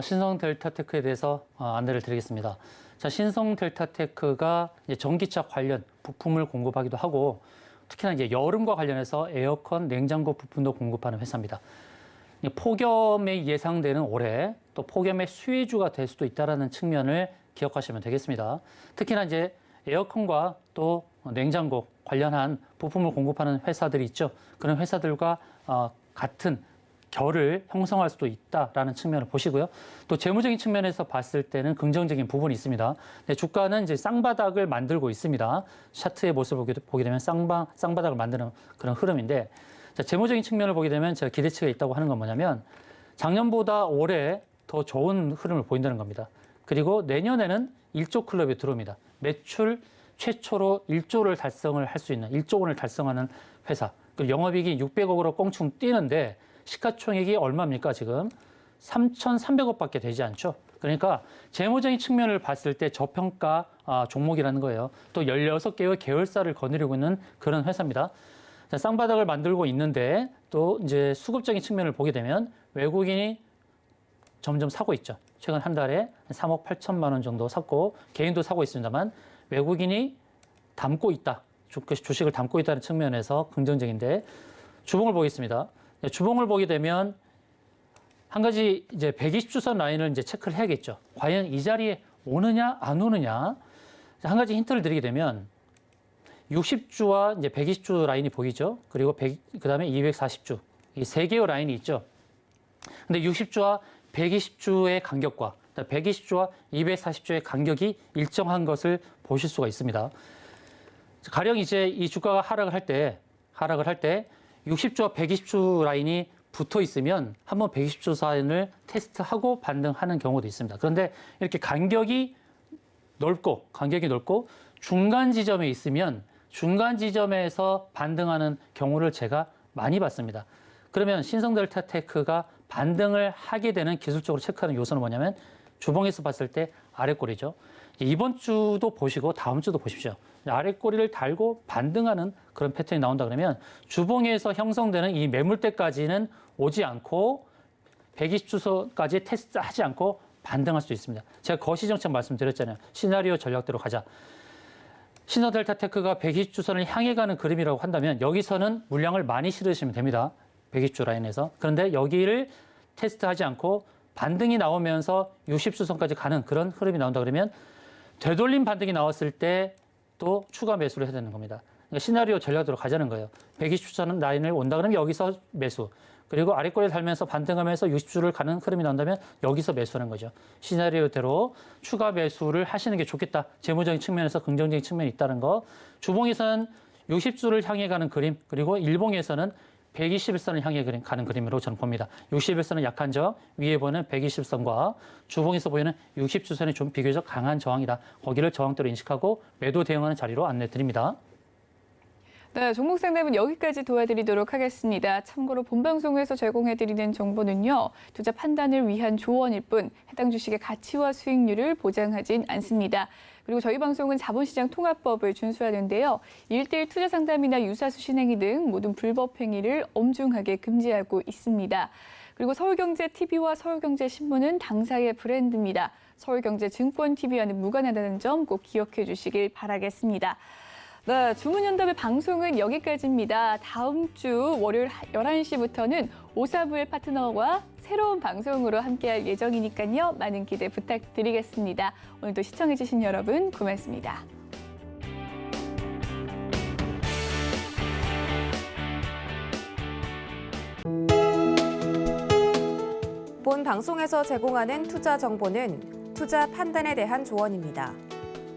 S3: 신성 델타테크에 대해서 안내를 드리겠습니다. 자, 신성 델타테크가 이제 전기차 관련 부품을 공급하기도 하고 특히나 이제 여름과 관련해서 에어컨, 냉장고 부품도 공급하는 회사입니다. 폭염이 예상되는 올해 또 폭염의 수혜주가 될 수도 있다는 측면을 기억하시면 되겠습니다. 특히나 이제 에어컨과 또 냉장고 관련한 부품을 공급하는 회사들이 있죠. 그런 회사들과 같은 결을 형성할 수도 있다라는 측면을 보시고요. 또 재무적인 측면에서 봤을 때는 긍정적인 부분이 있습니다. 네, 주가는 이제 쌍바닥을 만들고 있습니다. 차트의 모습을 보게 되면 쌍바닥을 만드는 그런 흐름인데, 자, 재무적인 측면을 보게 되면 제가 기대치가 있다고 하는 건 뭐냐면 작년보다 올해 더 좋은 흐름을 보인다는 겁니다. 그리고 내년에는 1조 클럽에 들어옵니다. 매출 최초로 1조를 달성을 할 수 있는 1조 원을 달성하는 회사. 그리고 영업이익이 600억으로 껑충 뛰는데 시가총액이 얼마입니까, 지금? 3,300억밖에 되지 않죠. 그러니까 재무적인 측면을 봤을 때 저평가 종목이라는 거예요. 또 16개의 계열사를 거느리고 있는 그런 회사입니다. 자, 쌍바닥을 만들고 있는데 또 이제 수급적인 측면을 보게 되면 외국인이 점점 사고 있죠. 최근 한 달에 3억 8천만 원 정도 샀고 개인도 사고 있습니다만 외국인이 담고 있다. 주식을 담고 있다는 측면에서 긍정적인데 주봉을 보겠습니다. 주봉을 보게 되면 한 가지 이제 120주선 라인을 이제 체크를 해야겠죠. 과연 이 자리에 오느냐 안 오느냐. 한 가지 힌트를 드리게 되면 60주와 이제 120주 라인이 보이죠. 그리고 그다음에 240주 이 세 개의 라인이 있죠. 근데 60주와 120주의 간격과 120주와 240주의 간격이 일정한 것을 보실 수가 있습니다. 가령 이제 이 주가가 하락을 할 때 60주와 120주 라인이 붙어 있으면 한번 120주 라인을 테스트하고 반등하는 경우도 있습니다. 그런데 이렇게 간격이 넓고 중간 지점에 있으면 중간 지점에서 반등하는 경우를 제가 많이 봤습니다. 그러면 신성델타테크가 반등을 하게 되는 기술적으로 체크하는 요소는 뭐냐면 주봉에서 봤을 때 아랫꼬리죠. 이번 주도 보시고 다음 주도 보십시오. 아랫꼬리를 달고 반등하는 그런 패턴이 나온다 그러면 주봉에서 형성되는 이 매물대까지는 오지 않고 120주선까지 테스트하지 않고 반등할 수 있습니다. 제가 거시정책 말씀드렸잖아요. 시나리오 전략대로 가자. 신성델타테크가 120주선을 향해 가는 그림이라고 한다면 여기서는 물량을 많이 실으시면 됩니다. 120주 라인에서. 그런데 여기를 테스트하지 않고 반등이 나오면서 60주선까지 가는 그런 흐름이 나온다 그러면 되돌림 반등이 나왔을 때 또 추가 매수를 해야 되는 겁니다. 그러니까 시나리오 전략으로 가자는 거예요. 120주선 라인을 온다 그러면 여기서 매수. 그리고 아랫꼬리를 달면서 반등하면서 60주를 가는 흐름이 나온다면 여기서 매수하는 거죠. 시나리오대로 추가 매수를 하시는 게 좋겠다. 재무적인 측면에서 긍정적인 측면이 있다는 거. 주봉에서는 60주를 향해 가는 그림, 그리고 일봉에서는 121선을 향해 가는 그림으로 저는 봅니다. 61선은 약한 저항, 위에 보이는 120선과 주봉에서 보이는 60주선이 좀 비교적 강한 저항이다. 거기를 저항대로 인식하고 매도 대응하는 자리로 안내 드립니다.
S2: 네, 종목 상담은 여기까지 도와드리도록 하겠습니다. 참고로 본방송에서 제공해드리는 정보는요, 투자 판단을 위한 조언일 뿐 해당 주식의 가치와 수익률을 보장하진 않습니다. 그리고 저희 방송은 자본시장 통합법을 준수하는데요. 1:1 투자 상담이나 유사수 신행위 등 모든 불법 행위를 엄중하게 금지하고 있습니다. 그리고 서울경제TV와 서울경제신문은 당사의 브랜드입니다. 서울경제증권TV와는 무관하다는 점 꼭 기억해 주시길 바라겠습니다. 네, 주문연답의 방송은 여기까지입니다. 다음 주 월요일 11시부터는 오사부의 파트너와 새로운 방송으로 함께할 예정이니까요. 많은 기대 부탁드리겠습니다. 오늘도 시청해주신 여러분 고맙습니다.
S1: 본 방송에서 제공하는 투자 정보는 투자 판단에 대한 조언입니다.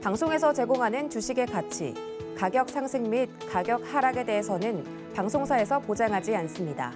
S1: 방송에서 제공하는 주식의 가치, 가격 상승 및 가격 하락에 대해서는 방송사에서 보장하지 않습니다.